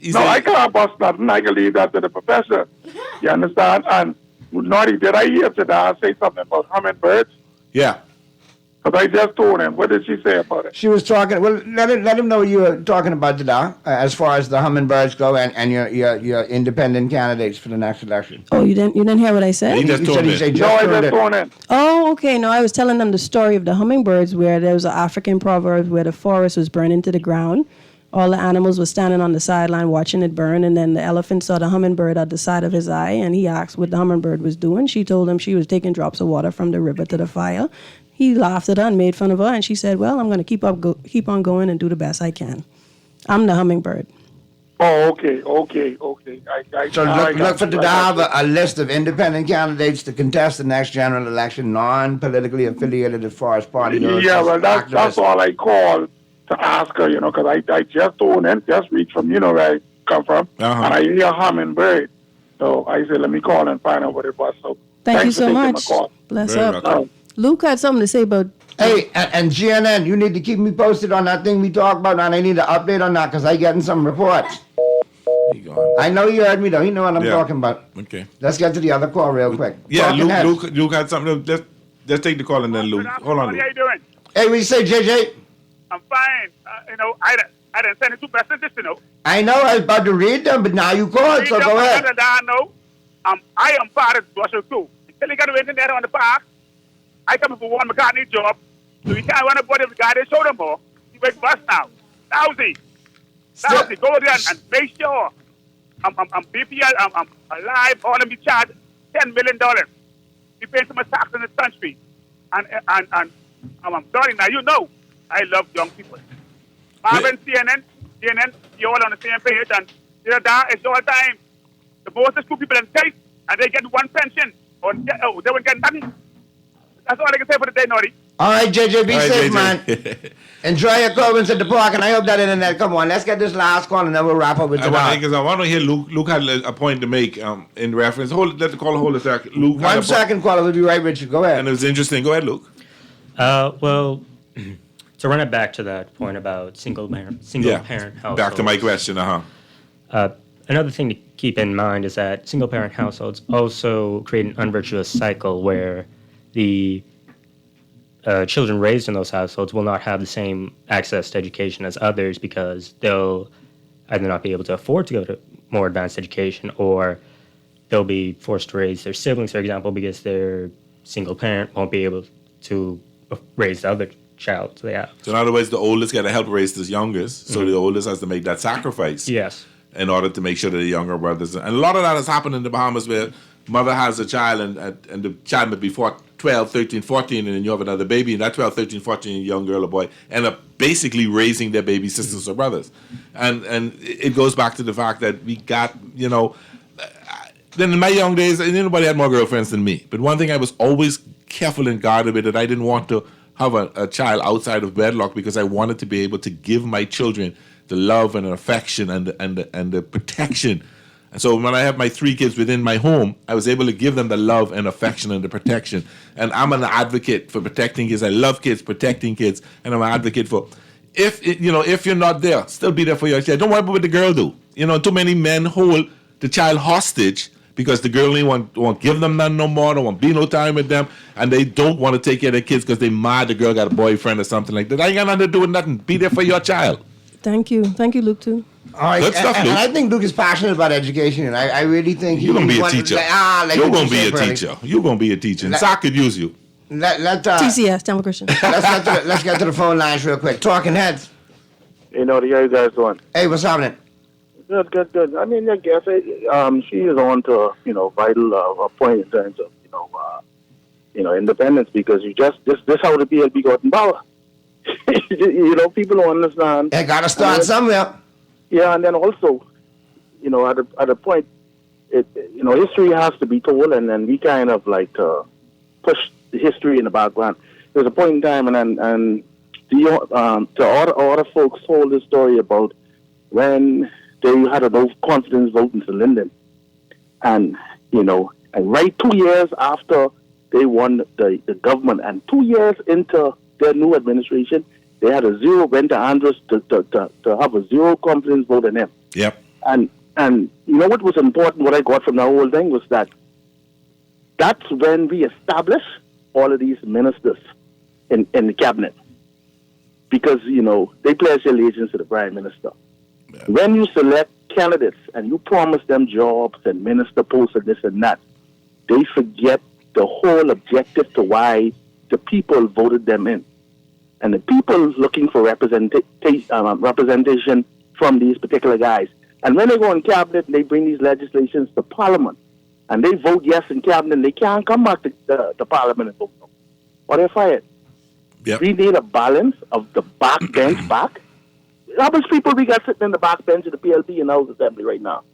say. I can't bust nothing. I can leave that to the professor. You understand? And Naughty, did I hear Tada say something about hummingbirds? Yeah. Because I just told him. What did she say about it? She was talking. Well, let him know you were talking about Dada as far as the hummingbirds go and your independent candidates for the next election. Oh, you didn't hear what I said? He just told me. Oh, okay. No, I was telling them the story of the hummingbirds, where there was an African proverb where the forest was burned into the ground. All the animals were standing on the sideline watching it burn, and then the elephant saw the hummingbird at the side of his eye, and he asked what the hummingbird was doing. She told him she was taking drops of water from the river to the fire. He laughed at her and made fun of her, and she said, well, I'm going to keep on going and do the best I can. I'm the hummingbird. Oh, okay. So look for to have a list of independent candidates to contest the next general election, non-politically affiliated as far as party goes. Yeah, well, that's all I call to ask her, because I just tuned in, just reached from, where I come from, and I hear a hummingbird. So I said, let me call and find out what it was. So Thank you thanks for so taking my much. call. Bless Very up. welcome. Luke had something to say about. Hey, and GNN, you need to keep me posted on that thing we talked about, and I need an update on that because I getting some reports. I know you heard me though. You know what I'm talking about. Okay. Let's get to the other call real quick. Yeah, Talking heads. Luke had something. Let's take the call and then Luke. Hold on, What Luke. are you doing? Hey, what you say, JJ? I'm fine. I didn't send you two messages, I know I was about to read them, but now you called, so go ahead. I am part of Russia too. Until you got to wait in there on the park, I come for one McCartney job, so you can't run about the guy they showed them more. You wait for us now. Lousy, go there and make sure I'm BPL, I'm alive, all of me charged $10 million. We pay so much tax in this country. And I'm sorry, now you know I love young people. Marvin, CNN, you're all on the same page, and it's all time. The most of two people in state, and they get one pension, or they won't get nothing. That's all I can say for the day, Nori. All right, JJ, be All right, safe, JJ. man. Enjoy your Covens at the park, and I hope that internet. Come on, let's get this last call, and then we'll wrap up with I tonight. want to hear Luke. Luke had a point to make in reference. Let the caller hold a second. Luke. had a 1 point. second, caller. We'll be right with you. Go ahead. And it was interesting. Go ahead, Luke. Well, to run it back to that point about single parent households. Back to my question. Another thing to keep in mind is that single parent households also create an unvirtuous cycle where the children raised in those households will not have the same access to education as others because they'll either not be able to afford to go to more advanced education or they'll be forced to raise their siblings, for example, because their single parent won't be able to raise the other child they have. So in other words, the oldest got to help raise the youngest. So the oldest has to make that sacrifice. Yes. In order to make sure that the younger brothers, and a lot of that has happened in the Bahamas where mother has a child and the child may be 12, 13, 14, and then you have another baby, and that 12, 13, 14 young girl or boy end up basically raising their baby sisters or brothers. And it goes back to the fact that we got, then in my young days, nobody had more girlfriends than me. But one thing I was always careful and guarded with, that I didn't want to have a child outside of wedlock because I wanted to be able to give my children the love and affection and the protection. And so when I have my 3 kids within my home, I was able to give them the love and affection and the protection. And I'm an advocate for protecting kids. I love kids, protecting kids, and I'm an advocate for if you're not there, still be there for your child. Don't worry about what the girl do. Too many men hold the child hostage because the girl won't give them none no more, don't want to be no time with them, and they don't want to take care of their kids because they mad the girl got a boyfriend or something like that. I ain't got nothing to do with nothing. Be there for your child. Thank you, Luke, too. All right, Good stuff, and Luke. I think Luke is passionate about education, and I really think You're going to be a wants- teacher. like You're you going to be said, a Pearlie. teacher. You're going to be a teacher. And SAC could use you. TCS, Tampa Christian. Let's get to the phone lines real quick. Talking heads. How you guys doing? Hey, what's happening? Good. I mean, I guess she is on to vital point in terms of independence because this how the PLP got in power. People don't understand. They got to start somewhere. Yeah, and then also, at a point, history has to be told, and then we kind of push the history in the background. There's a point in time, and all the folks told the story about when they had enough confidence voting for Lyndon, and right 2 years after they won the government, and 2 years into their new administration, they had a zero went to Andres to have a zero confidence vote in him. Yep. And what was important, what I got from the whole thing was that's when we established all of these ministers in the cabinet. Because, they pledge allegiance to the prime minister. Yeah. When you select candidates and you promise them jobs and minister posts and this and that, they forget the whole objective to why the people voted them in. And the people looking for representation from these particular guys. And when they go in cabinet and they bring these legislations to parliament, and they vote yes in cabinet, they can't come back to parliament and vote no. Or they're fired. Yep. We need a balance of the backbench back. How much people we got sitting in the backbench of the PLP and House Assembly right now?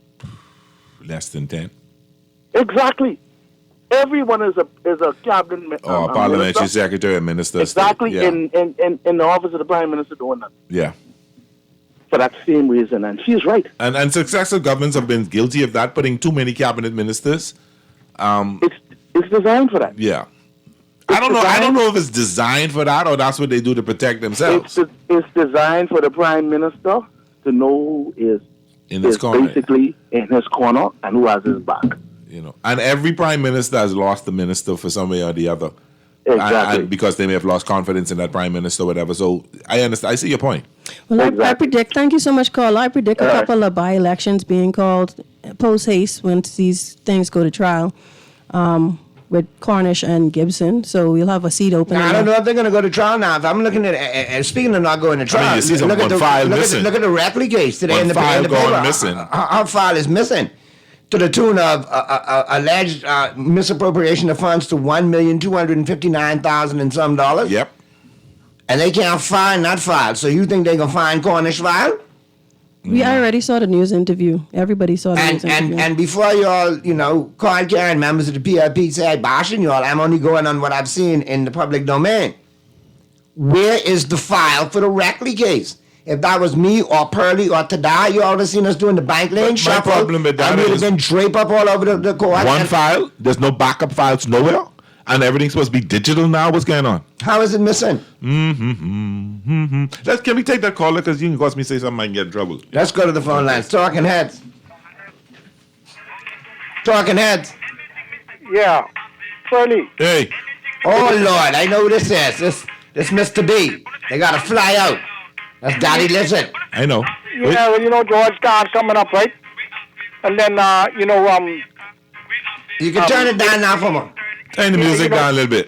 Less than 10. Exactly. everyone is a cabinet parliamentary minister. secretary and minister. Exactly, Yeah. in the office of the prime minister doing that. Yeah. For that same reason, and she's right. And successive governments have been guilty of that, putting too many cabinet ministers. It's designed for that. Yeah. I don't know if it's designed for that or that's what they do to protect themselves. It's designed for the prime minister to know is corner. basically in his corner and who has his back. You know, and every prime minister has lost the minister for some way or the other. Exactly. And because they may have lost confidence in that prime minister or whatever. So I understand. I see your point. Well, I predict, thank you so much, Carl. I predict a couple of by-elections being called post-haste once these things go to trial with Cornish and Gibson. So we'll have a seat open. Now, I don't know if they're going to go to trial now. If I'm looking at, speaking of not going to trial, you see look at the Rackley case today one in the file paper. going missing. Our file is missing to the tune of alleged misappropriation of funds to $1,259,000 and some dollars. Yep. And they can't find that file. So you think they're going to find Cornish file? We already saw the news interview. Everybody saw the news interview. And before y'all, card carrying members of the PLP say I'm bashing y'all, I'm only going on what I've seen in the public domain. Where is the file for the Rackley case? If that was me or Pearlie or Tada, you all have seen us doing the bank lane shuffle. My problem with that and we'd have is been drape up all over the court. One file, there's no backup files nowhere, and everything's supposed to be digital now. What's going on? How is it missing? Can we take that caller? Because you can cause me say something I can get in trouble. Let's go to the phone lines. Talking heads. Talking heads. Yeah. Pearlie. Hey. Oh, Lord, I know who this is. This Mr. B. They got to fly out. That's Daddy Lizard. I know. Yeah, well, Georgetown coming up, right? And then, You can turn it down now for me. Turn the music down a little bit.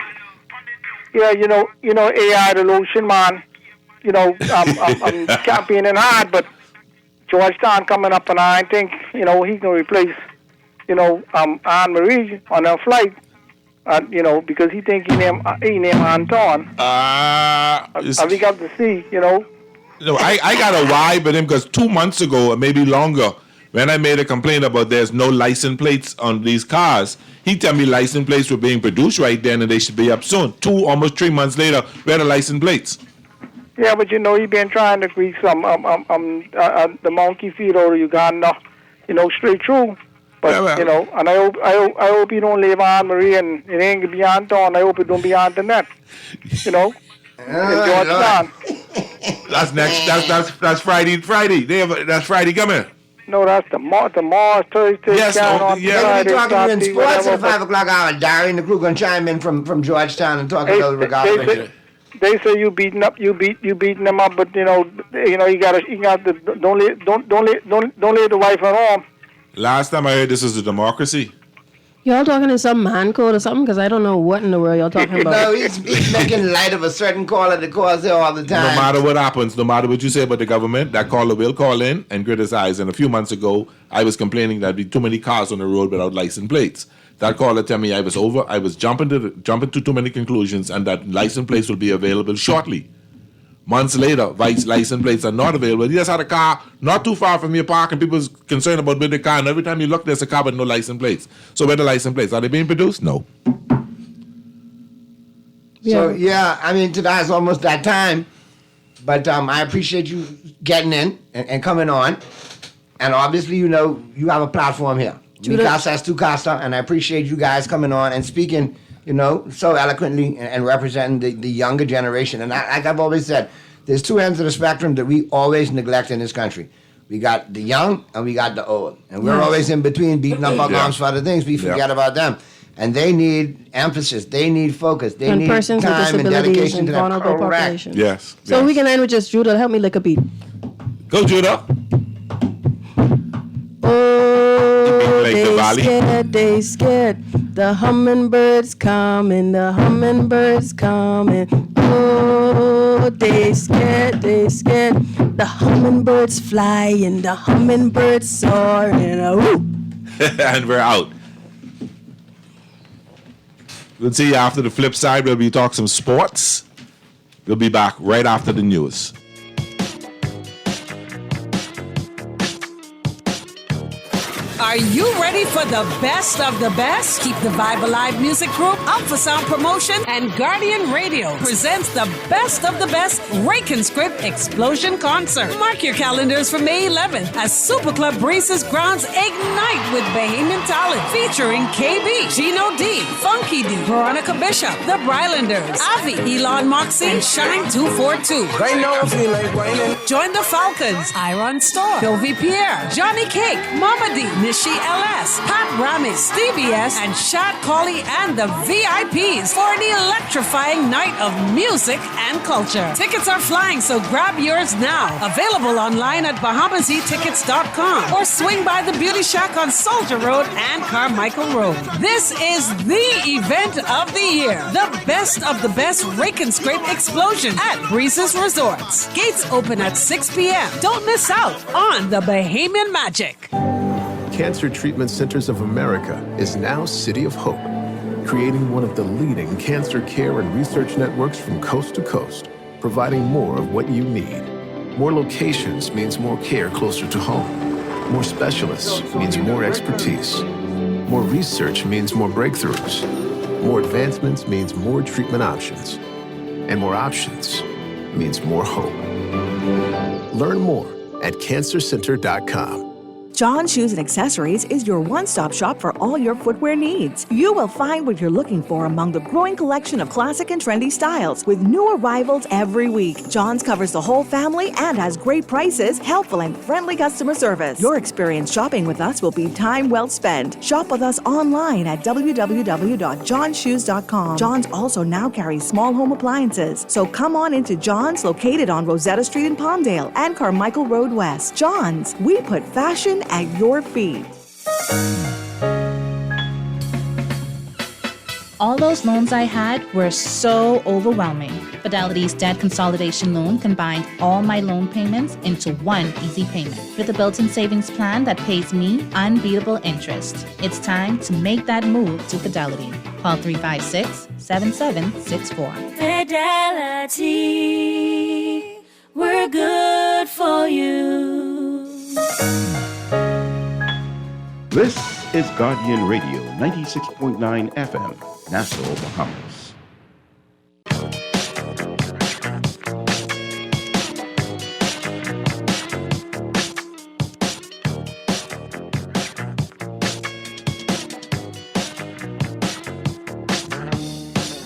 Yeah, AI the lotion, man. I'm campaigning hard, but Georgetown coming up, and I think, he can replace, Anne Marie on her flight. Because he think he named Anton. We got to see, No, I got a vibe with him because 2 months ago, or maybe longer, when I made a complaint about there's no license plates on these cars, he tell me license plates were being produced right then and they should be up soon. Almost 3 months later, where are the license plates? Yeah, but he been trying to grease the monkey feet over Uganda, straight through. But and I hope he don't leave Anne Marie and it ain't gonna be Anton. I hope it don't be Antoinette. Georgetown. That's next. That's Friday. That's Friday coming. No, that's tomorrow, Thursday. Yes, They're going to be talking Saturday, in sports at whatever, 5 o'clock hour. Darry and the crew going to chime in from Georgetown and talk about regarding. They say you beating them up, but you got to don't leave the wife at home. Last time I heard this was a democracy. Y'all talking in some man code or something? Because I don't know what in the world y'all talking about. No, he's making light of a certain caller that calls there all the time. No matter what happens, no matter what you say about the government, that caller will call in and criticize. And a few months ago, I was complaining that there'd be too many cars on the road without license plates. That caller tell me I was jumping to too many conclusions, and that license plates will be available shortly. Months later, license plates are not available. You just had a car not too far from your park, and people's concerned about where the car. And every time you look, there's a car with no license plates. So where the license plates? Are they being produced? No. So yeah, I mean, today is almost that time. But I appreciate you getting in and coming on. And obviously, you have a platform here. Mi casa es tu casa, and I appreciate you guys coming on and speaking, so eloquently and representing the younger generation. And like I've always said, there's two ends of the spectrum that we always neglect in this country. We got the young and we got the old. And we're always in between beating up our gums for other things. We forget about them. And they need emphasis. They need focus. They need persons with time and disabilities dedication and to that. vulnerable Correct. population. Yes. So we can end with just Judah. Help me lick a beat. Go, Judah. Oh, Like the valley. they scared. The hummingbirds coming, Oh, they scared. The hummingbirds flying, the hummingbirds soaring. And we're out. We'll see you after the flip side. We'll be talking some sports. We'll be back right after the news. Are you ready for the best of the best? Keep the Vibe Alive Music Group, Alpha Sound Promotion, and Guardian Radio presents the best of the best Rake and Script Explosion Concert. Mark your calendars for May 11th as Super Club Breezes grounds ignite with Bahamian talent featuring KB, Gino D, Funky D, Veronica Bishop, The Brylanders, Avi, Elon Moxie, and Shine 242. They know I feel like raining. Join the Falcons, Iron Storm, Sylvie Pierre, Johnny Cake, Mama D, Nishi LS, Pat Ramis, Stevie S, and Shad Colley and the VIPs for an electrifying night of music and culture. Tickets are flying, so grab yours now. Available online at BahamaZTickets.com or swing by the Beauty Shack on Soldier Road and Carmichael Road. This is the event of the year. The best of the best Rake and Scrape Explosion at Breezes Resorts. Gates open at 6 p.m. Don't miss out on the Bahamian magic. Cancer Treatment Centers of America is now City of Hope, creating one of the leading cancer care and research networks from coast to coast, providing more of what you need. More locations means more care closer to home. More specialists means more expertise. More research means more breakthroughs. More advancements means more treatment options. And more options means more hope. Learn more at cancercenter.com. John Shoes and Accessories is your one-stop shop for all your footwear needs. You will find what you're looking for among the growing collection of classic and trendy styles with new arrivals every week. John's covers the whole family and has great prices, helpful and friendly customer service. Your experience shopping with us will be time well spent. Shop with us online at www.johnshoes.com. John's also now carries small home appliances, so come on into John's, located on Rosetta Street in Palmdale and Carmichael Road West. John's, we put fashion at your feet. All those loans I had were so overwhelming. Fidelity's debt consolidation loan combined all my loan payments into one easy payment with a built-in savings plan that pays me unbeatable interest. It's time to make that move to Fidelity. Call 356-7764. Fidelity, we're good for you. This is Guardian Radio, 96.9 FM, Nassau, Bahamas.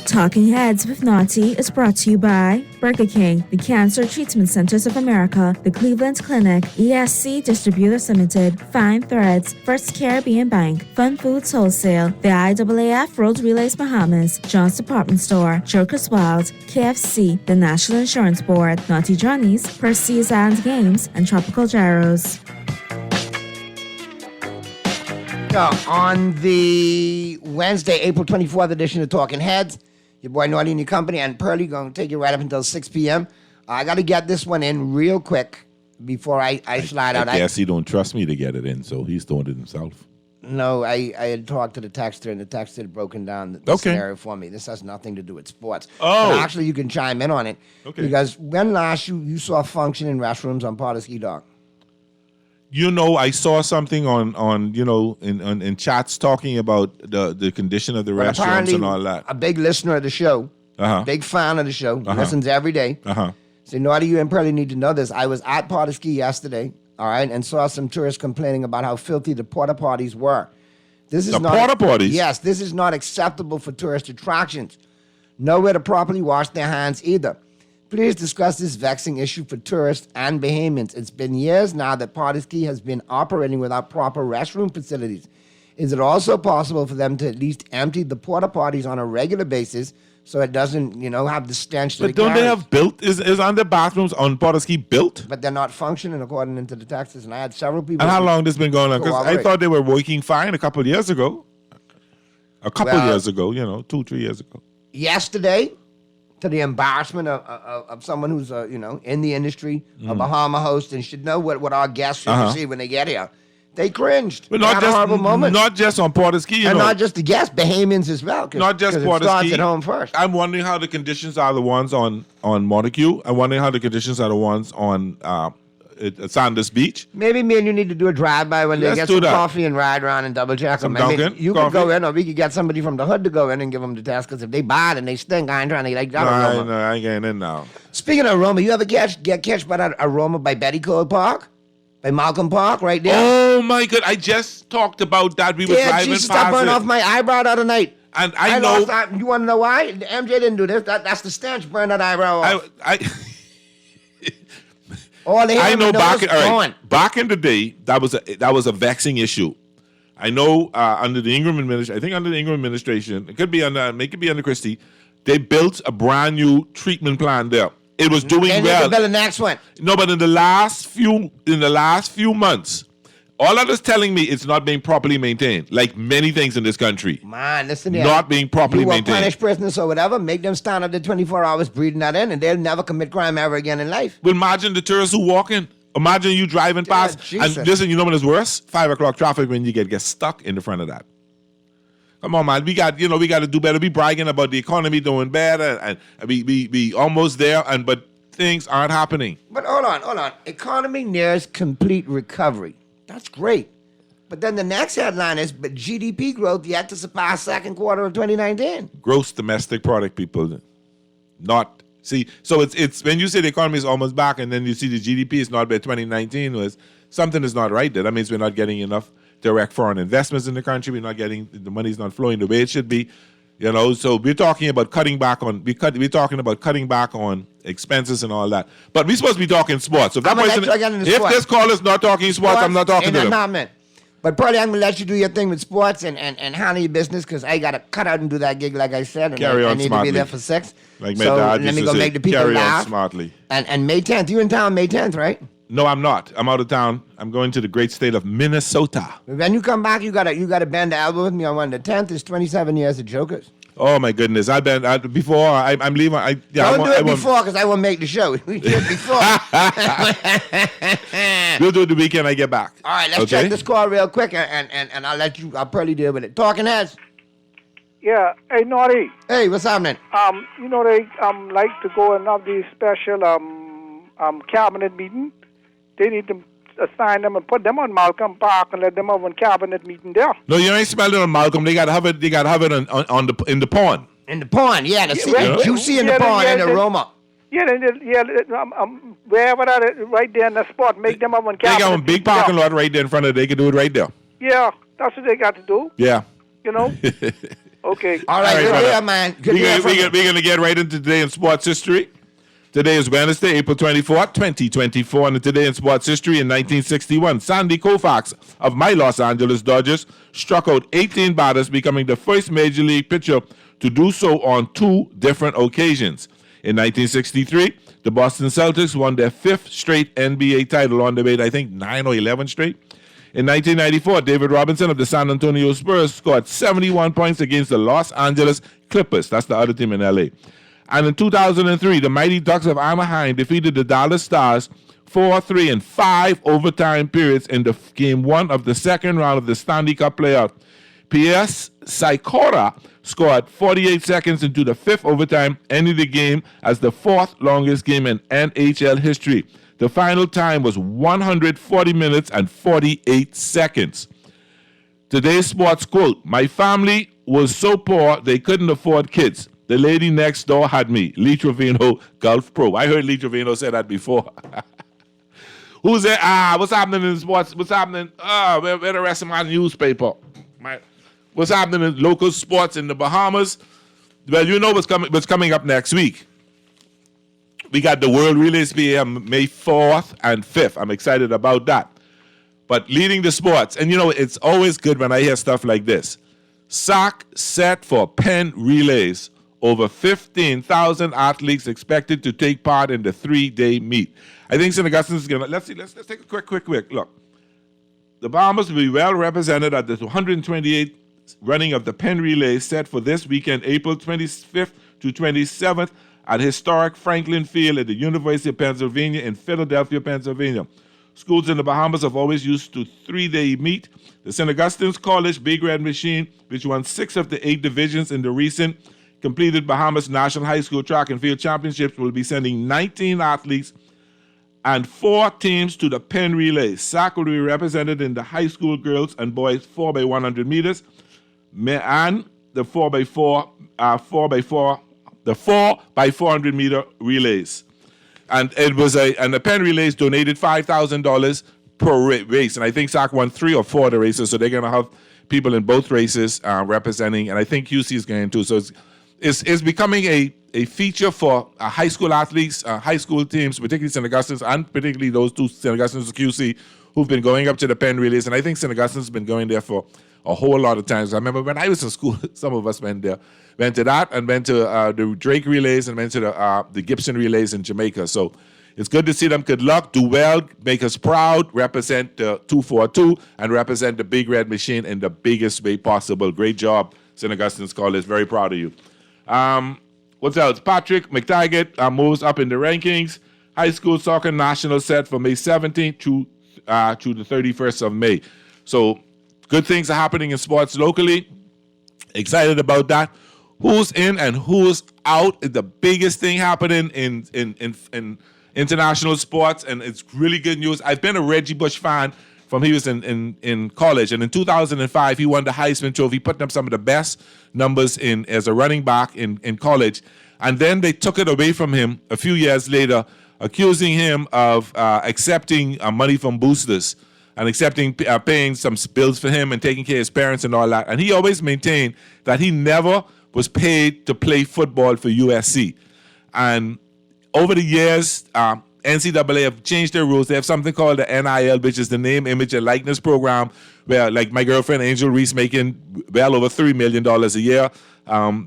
Talking Heads with Naughty is brought to you by Burger King, the Cancer Treatment Centers of America, the Cleveland Clinic, ESC Distributors Limited, Fine Threads, First Caribbean Bank, Fun Foods Wholesale, the IAAF Road Relays Bahamas, John's Department Store, Joker's Wild, KFC, the National Insurance Board, Naughty Johnny's, Percy's Island Games, and Tropical Gyros. On the Wednesday, April 24th edition of Talking Heads, your boy Naughty and your company and Pearly going to take you right up until 6 p.m. I got to get this one in real quick before I slide out. I guess he don't trust me to get it in, so he's doing it himself. No, I had talked to the texter, and the texter had broken down the scenario for me. This has nothing to do with sports. Oh. But actually, you can chime in on it. Okay. Because when last you saw functioning restrooms on Pardusky Dock? You know, I saw something on in chats talking about the condition of the restaurants and all that. A big listener of the show, big fan of the show, listens every day. Say, Naughty, you and Pearly need to know this. I was at Pardusky yesterday, all right, and saw some tourists complaining about how filthy the porta potties were. This is The not porta potties? Yes, this is not acceptable for tourist attractions. Nowhere to properly wash their hands either. Please discuss this vexing issue for tourists and Bahamians. It's been years now that Pardusky has been operating without proper restroom facilities. Is it also possible for them to at least empty the porta potties on a regular basis so it doesn't, have the stench that But don't they have built? Is on the bathrooms on Pardusky built? But they're not functioning according to the texts. And I had several people. And how long this been going on? Because I thought they were working fine a couple of years ago. A couple of years ago, 2-3 years ago. Yesterday, to the embarrassment of someone who's, in the industry, a Bahama host, and should know what our guests should receive when they get here. They cringed. But They had a horrible moment. not just on Pardusky, and not just the guests, Bahamians as well. Not just Pardusky. It starts Pardusky. at home first. I'm wondering how the conditions are the ones on Montague. I'm wondering how the conditions are the ones on at Sanders Beach. Maybe me and you need to do a drive-by when they Let's get do some that. coffee and ride around and double-check them. Some Dunkin' You coffee? could go in, or we could get somebody from the hood to go in and give them the test, because if they bad and they stink, I ain't trying to like that aroma. No, I ain't getting in now. Speaking of aroma, you ever get catch by that aroma by Betty Cole Park? By Malcolm Park, right there? Oh, my God. I just talked about that. We were Yeah, driving Jesus, past I burned it. off my eyebrow the other night. And I know... You want to know why? The MJ didn't do this. That's the stench, burn that eyebrow off. I know back in the day, that was a vexing issue. I know under the Ingram administration, I think under the Ingram administration, it could be under Christie, they built a brand new treatment plant there. It was doing They need well. to build the next one. No, but in the last few months, all that is telling me it's not being properly maintained, like many things in this country. Man, listen here. Not being properly you will maintained. punish prisoners or whatever, make them stand up to 24 hours breathing that in, and they'll never commit crime ever again in life. But imagine the tourists who walk in. Imagine you driving past. Jesus. And listen, you know what is worse? 5 o'clock traffic when you get stuck in the front of that. Come on, man. We got to do better. We bragging about the economy doing better, and we almost there, but things aren't happening. But hold on. Economy nears complete recovery. That's great. But then the next headline is, but GDP growth yet to surpass second quarter of 2019. Gross domestic product, people. Not see. So it's when you say the economy is almost back, and then you see the GDP is not by 2019, was something is not right there. That means we're not getting enough direct foreign investments in the country. We're not getting the money's not flowing the way it should be. So we're talking about cutting back on expenses and all that. But we're supposed to be talking sports. So if this caller's not talking sports, I'm not talking to them. But probably I'm gonna let you do your thing with sports and handle your business, because I gotta cut out and do that gig like I said. And Carry I on need smartly. to be there for 6. Like my so dad let used me to go say, make the people carry laugh. on smartly. And May 10th, you in town May 10th, right? No, I'm not. I'm out of town. I'm going to the great state of Minnesota. When you come back, you gotta bend the elbow with me on one. The 10th is 27 years of Jokers. Oh my goodness! I'm leaving. Don't do it before, because I won't make the show. We do it before. We'll do it the weekend I get back. All right, let's check this call real quick, and I'll probably deal with it. Talking Heads. Yeah, hey Naughty. Hey, what's happening? They like to go and have these special cabinet meeting. They need to assign them and put them on Malcolm Park and let them have one cabinet meeting there. No, you ain't spelled it on Malcolm. They gotta have it. They gotta have it in the pond. In the pond, yeah. Juicy in the pond and the aroma. Wherever that is, right there in the spot, make them have one cabinet. They got one big parking lot right there in front of it. They can do it right there. Yeah, that's what they got to do. Yeah. Okay. All right, good brother. deal, man. We're gonna get right into today in sports history. Today is Wednesday, April 24th, 2024, and today in sports history in 1961, Sandy Koufax of my Los Angeles Dodgers struck out 18 batters, becoming the first Major League pitcher to do so on 2 different occasions. In 1963, the Boston Celtics won their 5th straight NBA title, on the way to, I think, 9 or 11 straight. In 1994, David Robinson of the San Antonio Spurs scored 71 points against the Los Angeles Clippers. That's the other team in L.A. And in 2003, the Mighty Ducks of Anaheim defeated the Dallas Stars 4-3 in 5 overtime periods in the Game 1 of the second round of the Stanley Cup playoff. P.S. Sikora scored 48 seconds into the 5th overtime, ending the game as the 4th longest game in NHL history. The final time was 140 minutes and 48 seconds. Today's sports quote: "My family was so poor they couldn't afford kids. The lady next door had me." Lee Trevino, Gulf Pro. I heard Lee Trevino say that before. Who's there? What's happening in sports? What's happening? Where the rest of my newspaper? What's happening in local sports in the Bahamas? Well, you know what's coming up next week. We got the World Relay Speed May 4th and 5th. I'm excited about that. But leading the sports, and it's always good when I hear stuff like this. SAC set for Penn Relays. Over 15,000 athletes expected to take part in the 3-day meet. I think St. Augustine is going to, let's take a quick look. The Bahamas will be well represented at the 128th running of the Penn Relay set for this weekend, April 25th to 27th at historic Franklin Field at the University of Pennsylvania in Philadelphia, Pennsylvania. Schools in the Bahamas have always used to 3-day meet. The St. Augustine's College Big Red Machine, which won 6 of the 8 divisions in the recent completed Bahamas National High School Track and Field Championships, will be sending 19 athletes and 4 teams to the pen relay. Sac will be represented in the high school girls and boys 4x100 meters, and the 4x400 meter relays. And it was the pen relays donated $5,000 per race, and I think Sac won 3 or 4 of the races, so they're going to have people in both races representing, and I think QC is going to. So it's becoming a feature for high school athletes, high school teams, particularly St. Augustine's, and particularly those 2 St. Augustine's QC who've been going up to the pen relays, and I think St. Augustine's been going there for a whole lot of times. I remember when I was in school, some of us went there, went to that, and went to the Drake relays, and went to the Gibson relays in Jamaica. So it's good to see them. Good luck, do well, make us proud, represent the 242, and represent the Big Red Machine in the biggest way possible. Great job, St. Augustine's College. Very proud of you. What else? Patrick McTaggart moves up in the rankings. High school soccer national set for May 17th to the 31st of May. So good things are happening in sports locally. Excited about that. Who's in and who's out is the biggest thing happening in international sports, and it's really good news. I've been a Reggie Bush fan from he was in college, and in 2005 he won the Heisman Trophy, putting up some of the best numbers as a running back in college, and then they took it away from him a few years later, accusing him of accepting money from boosters and accepting paying some bills for him and taking care of his parents and all that, and he always maintained that he never was paid to play football for USC. And over the years, NCAA have changed their rules. They have something called the NIL, which is the Name, Image, and Likeness program, where, like, my girlfriend Angel Reese making well over $3 million a year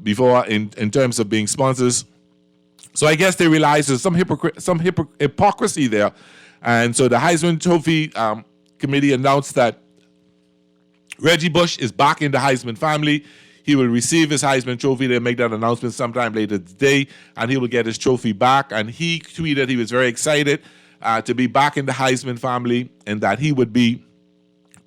before in terms of being sponsors. So I guess they realize there's some hypocrisy there. And so the Heisman Trophy committee announced that Reggie Bush is back in the Heisman family. He will receive his Heisman Trophy. They'll make that announcement sometime later today, and he will get his trophy back. And he tweeted he was very excited to be back in the Heisman family, and that he would be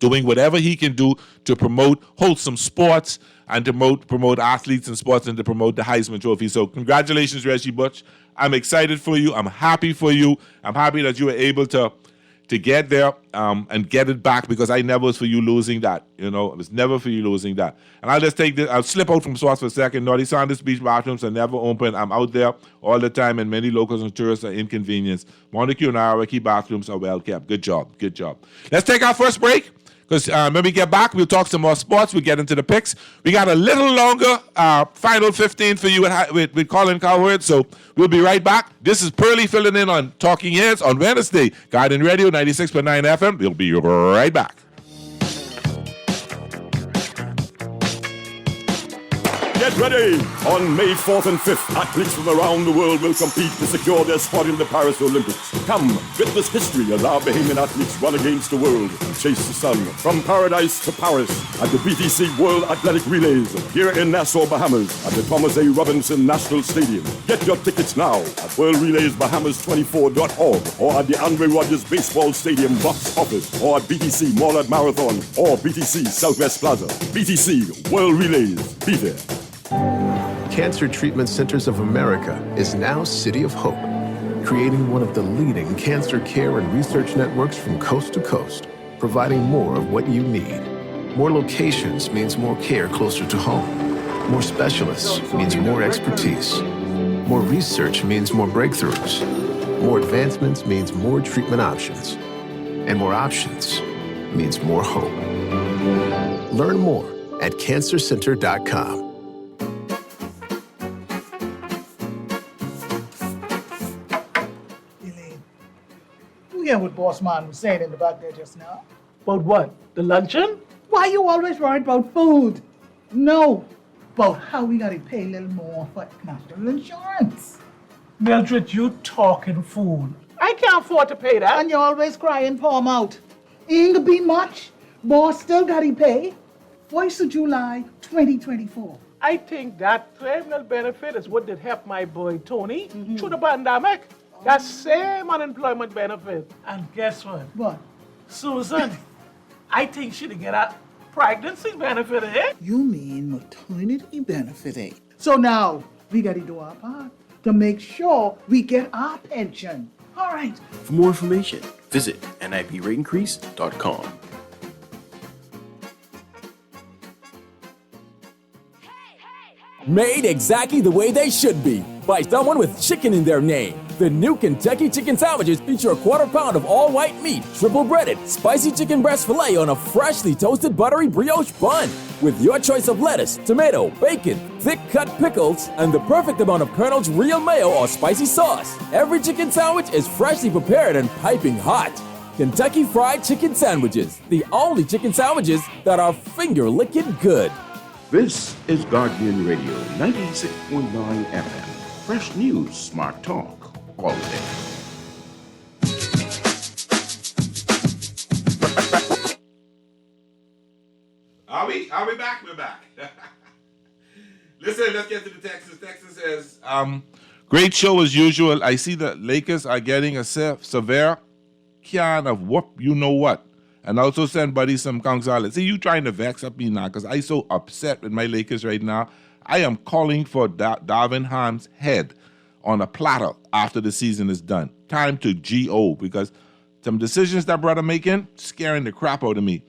doing whatever he can do to promote wholesome sports and to promote athletes and sports and to promote the Heisman Trophy. So congratulations, Reggie Bush. I'm excited for you. I'm happy for you. I'm happy that you were able to get there and get it back, because I never was for you losing that. You know, it was never for you losing that. And I'll just take this, I'll slip out from sports for a second. Naughty Sanders Beach bathrooms are never open. I'm out there all the time, and many locals and tourists are inconvenienced. Montague and Arawaki bathrooms are well kept. Good job, good job. Let's take our first break, because when we get back, we'll talk some more sports. We'll get into the picks. We got a little longer final 15 for you with Colin Cowherd, so we'll be right back. This is Pearlie filling in on Talking Heads on Wednesday. Guardian Radio 96.9 FM. We'll be right back. Get ready! On May 4th and 5th, athletes from around the world will compete to secure their spot in the Paris Olympics. Come, witness history as our Bahamian athletes run against the world and chase the sun. From paradise to Paris at the BTC World Athletic Relays here in Nassau, Bahamas at the Thomas A. Robinson National Stadium. Get your tickets now at worldrelaysbahamas24.org or at the Andre Rogers Baseball Stadium box office or at BTC Moreland Marathon or BTC Southwest Plaza. BTC World Relays. Be there. Cancer Treatment Centers of America is now City of Hope, creating one of the leading cancer care and research networks from coast to coast, providing more of what you need. More locations means more care closer to home. More specialists means more expertise. More research means more breakthroughs. More advancements means more treatment options. And more options means more hope. Learn more at cancercenter.com. Yeah, what Boss Man was saying in the back there just now. About what? The luncheon? Why you always worried about food? No, about how we gotta pay a little more for national insurance. Mildred, you talking food. I can't afford to pay that. And you're always crying, palm out. Ain't gonna be much. Boss still gotta pay. Voice of July 2024. I think that terminal benefit is what did help my boy Tony through the pandemic. That same unemployment benefit. And guess what? What? Susan, I think she'd get a pregnancy benefit, eh? You mean maternity benefit, eh? So now, we gotta do our part to make sure we get our pension. All right. For more information, visit nipratencrease.com. Made exactly the way they should be by someone with chicken in their name. The new Kentucky Chicken Sandwiches feature a quarter pound of all white meat, triple breaded, spicy chicken breast filet on a freshly toasted buttery brioche bun. With your choice of lettuce, tomato, bacon, thick cut pickles, and the perfect amount of Colonel's real mayo or spicy sauce. Every chicken sandwich is freshly prepared and piping hot. Kentucky Fried Chicken Sandwiches, the only chicken sandwiches that are finger licking good. This is Guardian Radio 96.9 FM. Fresh news, smart talk, all day. Are we back? We're back. Listen, let's get to the Texas. Texas says, great show as usual. I see the Lakers are getting a severe can of whoop you know what. And also send Buddy some Gonzalez. See, you trying to vex up me now because I so upset with my Lakers right now. I am calling for Darvin Ham's head on a platter after the season is done. Time to G.O. because some decisions that brother making, scaring the crap out of me.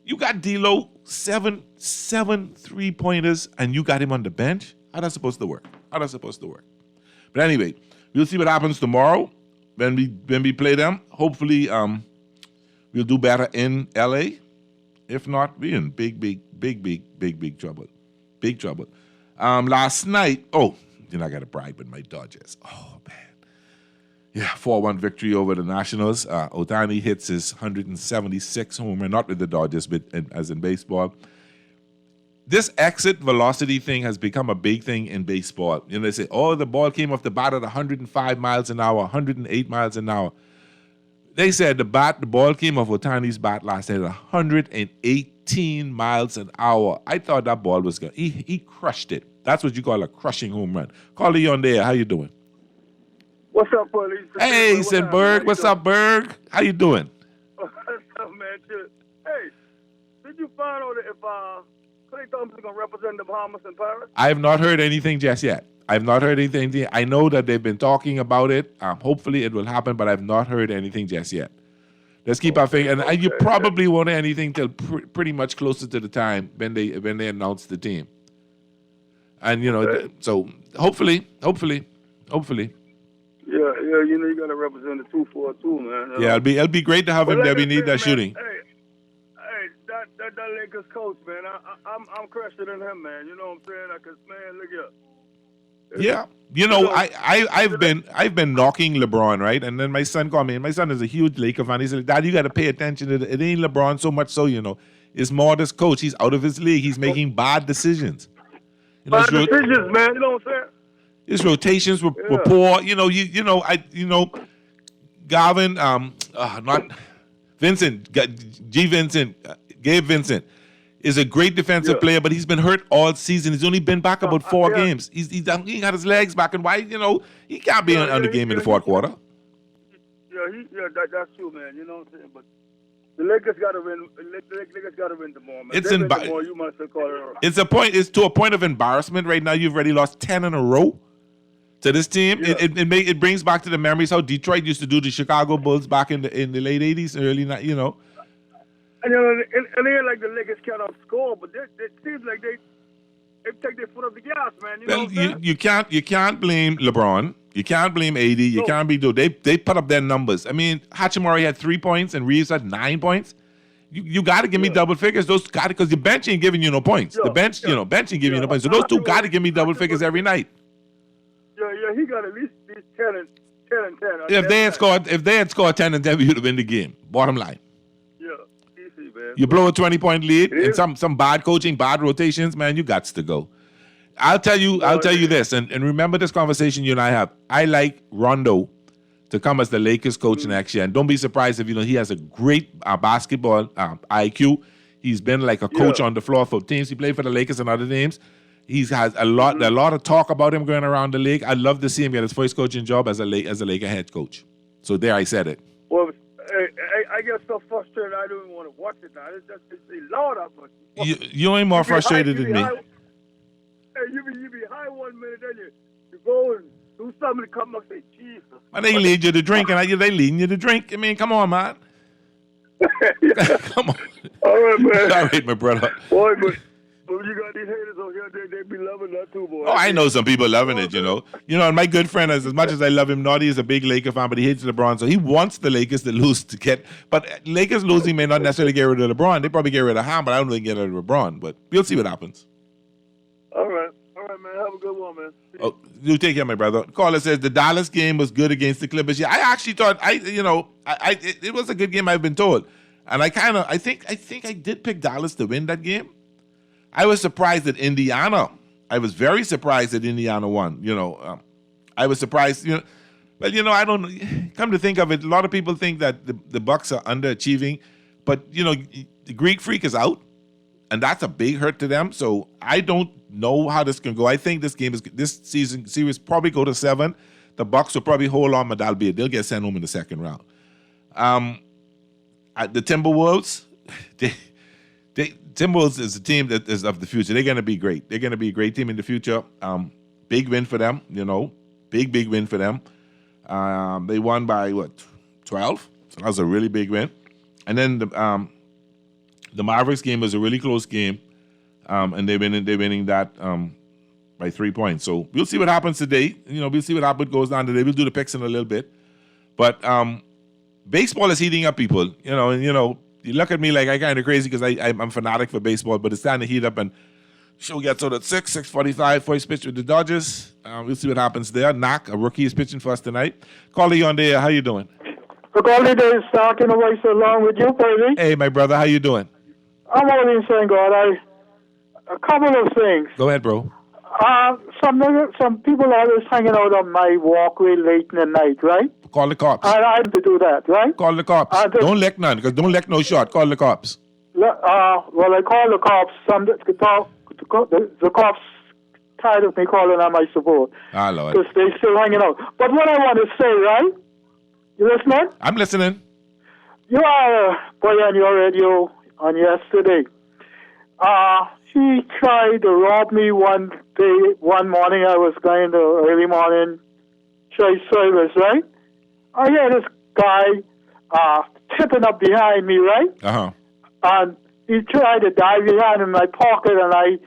You got D'Lo, seven 3-pointers, and you got him on the bench? How that's supposed to work? But anyway, we'll see what happens tomorrow when we play them. Hopefully, we'll do better in L.A. If not, we're in big trouble. Big trouble. Last night, then I got to brag with my Dodgers. Oh, man. Yeah, 4-1 victory over the Nationals. Ohtani hits his 176 homer, not with the Dodgers, but as in baseball. This exit velocity thing has become a big thing in baseball. You know, they say, the ball came off the bat at 105 miles an hour, 108 miles an hour. They said the ball came off Ohtani's bat last night at 118 miles an hour. I thought that ball was good. He crushed it. That's what you call a crushing home run. Caller, you on there. How you doing? What's up, police? Hey, said Berg. What's up, Berg? How you doing? What's up, man? Hey, did you find out if Clay Thompson going to represent the Bahamas in Paris? I have not heard anything just yet. I know that they've been talking about it. Hopefully it will happen, but I've not heard anything just yet. Let's keep our finger. And you probably won't hear anything till pretty much closer to the time when they announce the team. And, so hopefully. Yeah, you got to represent the 242, man. Yeah, it'll be great to have him there. We need that shooting. Hey, that Lakers coach, man, I'm crushing in him, man. You know what I'm saying? Because, man, look here. Yeah, I've been knocking LeBron, right? And then my son called me, and my son is a huge Laker fan. He said, "Dad, you got to pay attention to it. It ain't LeBron so much, so it's more this coach. He's out of his league. He's making bad decisions. Bad decisions, man. You know what I'm saying? His rotations were poor. Garvin, not Vincent, Gabe Vincent. Is a great defensive player, but he's been hurt all season. He's only been back about 4 games. He got his legs back, and why? He can't be on the game in the fourth quarter. That's true, man. You know what I'm saying? But the Lakers got to win. Lakers got to win tomorrow, man. You must have called it. It's to a point of embarrassment right now. You've already lost 10 in a row to this team. Yeah. It brings back to the memories how Detroit used to do the Chicago Bulls back in the late 80s, early 90s. And it ain't like the Lakers cannot score, but it seems like they take their foot off the gas, man. You know what I'm saying? You can't blame LeBron. You can't blame AD. You can't be they put up their numbers. I mean, Hachimura had 3 points and Reeves had 9 points. You got to give me double figures. Those got because the bench ain't giving you no points. The bench, bench ain't giving you no points. So those two got to give me double figures every night. Yeah, he got at least 10 and 10. If they had scored 10 and 10, we would have win the game. Bottom line. You blow a 20-point lead and some bad coaching, bad rotations, man, you got to go. I'll tell you this, and remember this conversation you and I have. I like Rondo to come as the Lakers coach next year, and don't be surprised if he has a great basketball IQ. He's been like a coach on the floor for teams. He played for the Lakers and other teams. He has a lot of talk about him going around the league. I'd love to see him get his first coaching job as a Laker head coach. So there, I said it. Well, I get so frustrated I don't even want to watch it now. It's loud up. You ain't more frustrated than me. You be high 1 minute, then you go and Do somebody come up and say, Jesus. And they lead you to drink, and they leading you to drink. I mean, come on, man. Come on. All right, man. All right, my brother. Boy, but you got these haters on here, they be loving that too, boy. Oh, I know some people loving it, you know. And my good friend, as much as I love him, Naughty is a big Laker fan, but he hates LeBron, so he wants the Lakers to lose to get. But Lakers losing may not necessarily get rid of LeBron. They probably get rid of Ham, but I don't think get rid of LeBron. But we'll see what happens. All right, man. Have a good one, man. Oh, you take care, my brother. Caller says the Dallas game was good against the Clippers. Yeah, I actually thought it was a good game. I've been told, and I think I did pick Dallas to win that game. I was surprised that Indiana. I was very surprised that Indiana won. I was surprised. But I don't. Come to think of it, a lot of people think that the Bucks are underachieving, but the Greek Freak is out, and that's a big hurt to them. So I don't know how this can go. I think this series probably go to 7. The Bucks will probably hold on, but they'll get sent home in the second round. The Timberwolves, Timberwolves is a team that is of the future. They're going to be great. They're going to be a great team in the future. Big win for them, big win for them. They won by 12? So that was a really big win. And then the Mavericks game was a really close game, and they're winning that by 3 points. So we'll see what happens today. We'll see what goes down today. We'll do the picks in a little bit. But baseball is heating up, people. You look at me like I kind of crazy because I'm fanatic for baseball, but it's starting to heat up, and show gets out at 6:45, first pitch with the Dodgers. We'll see what happens there. Knock, a rookie, is pitching for us tonight. Callie on there, how you doing? Callie is talking away so long with you, baby. Hey, my brother, how you doing? I'm only saying, God, a couple of things. Go ahead, bro. Some people are always hanging out on my walkway late in the night, right? Call the cops. I have to do that, right? Call the cops. Don't lick none, because don't lick no shot. Call the cops. Well, I call the cops. The cops tired of me calling on my support. Ah, Lord. Because they're still hanging out. But what I want to say, right? You listening? I'm listening. You are a boy on your radio on yesterday. He tried to rob me one morning. I was going to early morning church service, right? I hear this guy tipping up behind me, right? Uh-huh. And he tried to dive behind in my pocket, and I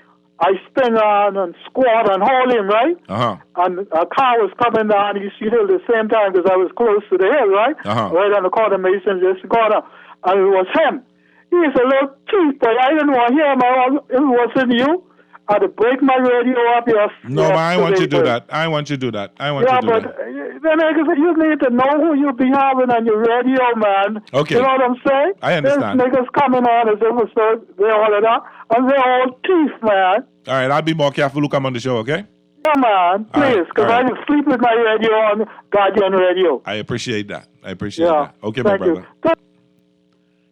spin around and squat and hold him, right? Uh-huh. And a car was coming down East Hill at the same time because I was close to the hill, right? Uh-huh. Right on the corner, Mason, just the corner. And it was him. He's a little thief, but I didn't want him. It wasn't you. I had to break my radio up yesterday. No, but I want you to do that. I want you to do that. Then you need to know who you be having on your radio, man. Okay. You know what I'm saying? I understand. There's niggas coming on as if they're all of that. And they're all thief, man. All right, I'll be more careful who come on the show, okay? Yeah, man. Please, because I sleep with my radio on Guardian Radio. I appreciate that. That. Okay, my brother.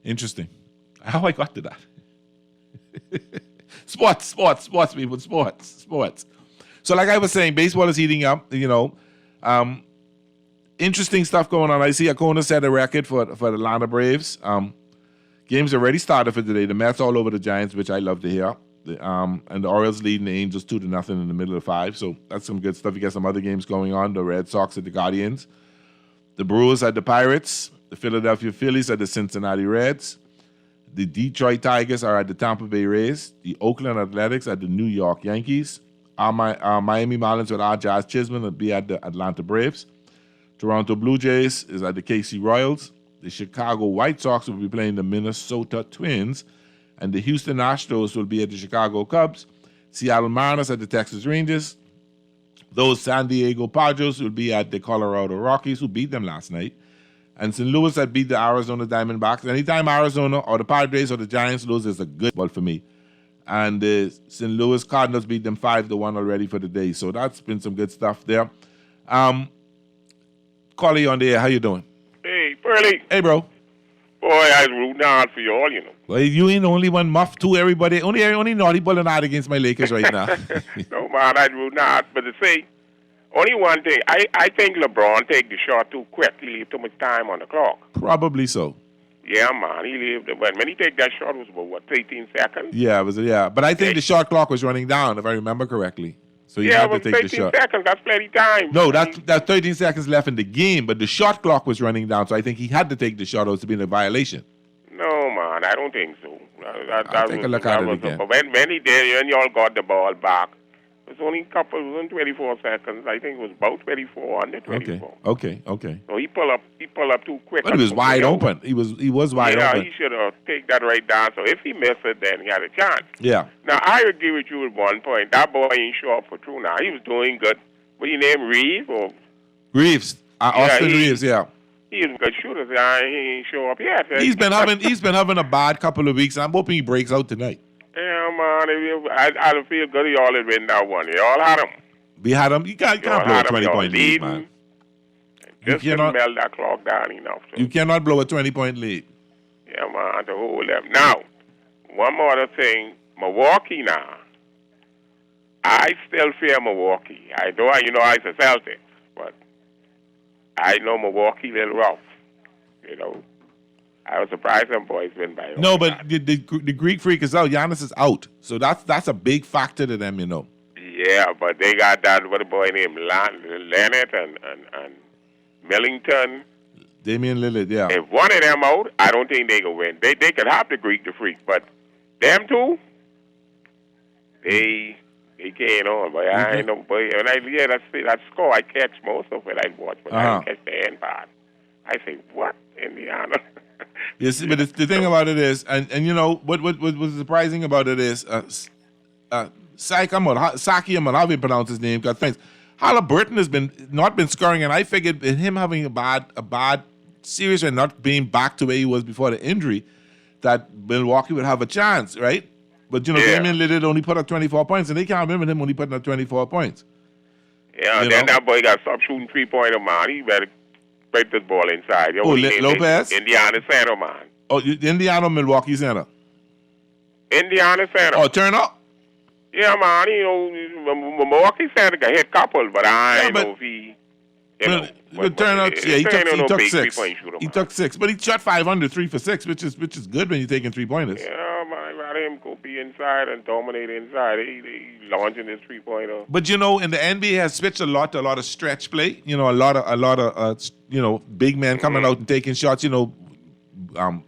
Interesting. How I got to that? Sports, people, sports. So like I was saying, baseball is heating up, interesting stuff going on. I see Acuna set a record for the Atlanta Braves. Games already started for today. The Mets all over the Giants, which I love to hear. And the Orioles leading the Angels 2-0 in the middle of 5. So that's some good stuff. You got some other games going on. The Red Sox at the Guardians. The Brewers at the Pirates. The Philadelphia Phillies at the Cincinnati Reds. The Detroit Tigers are at the Tampa Bay Rays. The Oakland Athletics at the New York Yankees. Our Miami Marlins with our Jazz Chisholm will be at the Atlanta Braves. Toronto Blue Jays is at the KC Royals. The Chicago White Sox will be playing the Minnesota Twins. And the Houston Astros will be at the Chicago Cubs. Seattle Mariners at the Texas Rangers. Those San Diego Padres will be at the Colorado Rockies, who beat them last night. And St. Louis had beat the Arizona Diamondbacks. Anytime Arizona or the Padres or the Giants lose is a good ball for me. And the St. Louis Cardinals beat them 5-1 already for the day. So that's been some good stuff there. Callie on the air, how you doing? Hey, Pearly. Hey, bro. Boy, I was rooting hard for you all, Well, you ain't the only one muff too, everybody. Only naughty balling hard against my Lakers right now. No, man, I was rooting hard. But to say, only one thing, I think LeBron take the shot too quick. He leave too much time on the clock. Probably so. Yeah, man, he leave. When he take that shot, it was about, 18 seconds? Yeah, it was. Yeah, but I think the shot clock was running down, if I remember correctly. So he Yeah, had it to was take the 13 shot. seconds. That's plenty time. No, that's 13 seconds left in the game, but the shot clock was running down, so I think he had to take the shot or it's been a violation. No, man, I don't think so. I'll take a look at it again. But when he did, when y'all got the ball back, it was only it was only 24 seconds. I think it was about 24, under 24. Okay. So he pull up too quick. But he was wide open. He was wide yeah, open. he should have taken that right down. So if he missed it, then he had a chance. Yeah. Now, I agree with you at one point. That boy ain't show up for true now. He was doing good. What you name, Reeves? Or? Reeves. Austin Reeves, yeah. He was a good shooter. He ain't show up yet. He's been having a bad couple of weeks. I'm hoping he breaks out tonight. Yeah, man. I don't feel good. Y'all had win that one. Y'all had him. We had him. You can't blow a 20-point lead, man. Just to melt that clock down enough. So. You cannot blow a 20-point lead. Yeah, man, to hold them. Now, one more other thing. Milwaukee now. I still fear Milwaukee. I know, I was a Celtics, but I know Milwaukee a little rough. I was surprised them boys win by. No, but the Greek Freak is out. Giannis is out, so that's a big factor to them, Yeah, but they got that what a boy named Leonard and Millington. Damian Lillard, yeah. If one of them out, I don't think they can win. They could have the Greek the Freak, but them two, they can't on. But I ain't no boy. When I hear that score, I catch most of it. I watch, but I don't catch the end part. I say, what, Indiana? Yes, but the thing about it is, and what was surprising about it is, Saki, I'm how you pronounce his name, got thanks. Halliburton has not been scoring, and I figured him having a bad series and not being back to where he was before the injury, that Milwaukee would have a chance, right? But Damian Lillard only put up 24 points, and they can't remember him only putting up 24 points. Yeah, and then that boy got stopped shooting 3-pointer, man. He better break this ball inside. Lopez? Indiana Center, man. Oh, Indiana, Milwaukee Center. Indiana Center. Oh, turn up. Yeah, man. Milwaukee Center got hit couple, but I know if he. Turn out. Yeah, he took 6. He took 6, but he shot 5 under 3 for 6, which is good when you're taking 3-pointers. Yeah, man. I'd rather him go be inside and dominate inside. He launching his 3-pointer. But in the NBA has switched a lot of stretch play. A lot of big men coming out and taking shots. A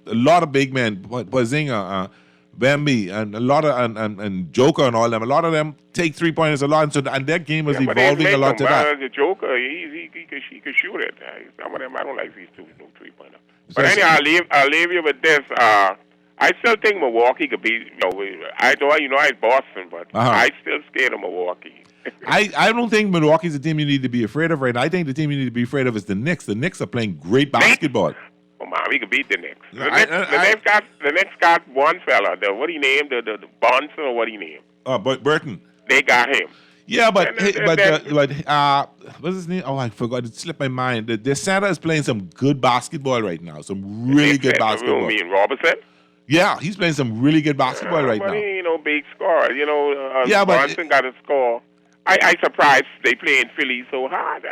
lot of big men, Pozinga, Bambi, and a lot of and Joker and all them. A lot of them take 3-pointers a lot, and their game was evolving a lot to that. The Joker, he could shoot it. Some of them I don't like these two 3-pointer. But anyhow, I'll leave you with this. I still think Milwaukee could be. I it's Boston, but I still scared of Milwaukee. I don't think Milwaukee's the team you need to be afraid of right now. I think the team you need to be afraid of is the Knicks. The Knicks are playing great basketball. Oh man, we could beat the Knicks. The Knicks got one fella. What he named the Bonson or what he named? But Burton. They got him. Yeah, but what's his name? Oh, I forgot. It slipped my mind. The center is playing some good basketball right now. Some really good basketball. You mean Robertson? Yeah, he's playing some really good basketball right now. He ain't no big scorer. But Bonson got a score. I surprised they playing Philly so hard.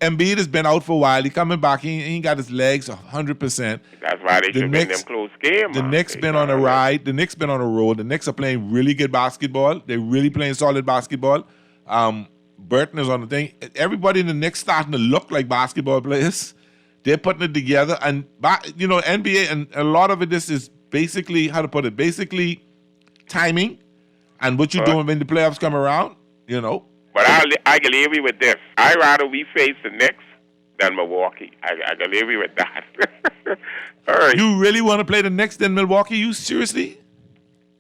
Embiid has been out for a while. He coming back. He ain't got his legs 100%. That's why they should win them close games. The Knicks been on a ride. The Knicks been on a roll. The Knicks are playing really good basketball. They're really playing solid basketball. Burton is on the thing. Everybody in the Knicks starting to look like basketball players. They're putting it together. And, NBA, and a lot of it, this is basically, how to put it, basically timing and what you're doing when the playoffs come around, But I can leave you with this. I'd rather we face the Knicks than Milwaukee. I can leave you with that. All right. You really want to play the Knicks than Milwaukee? You seriously?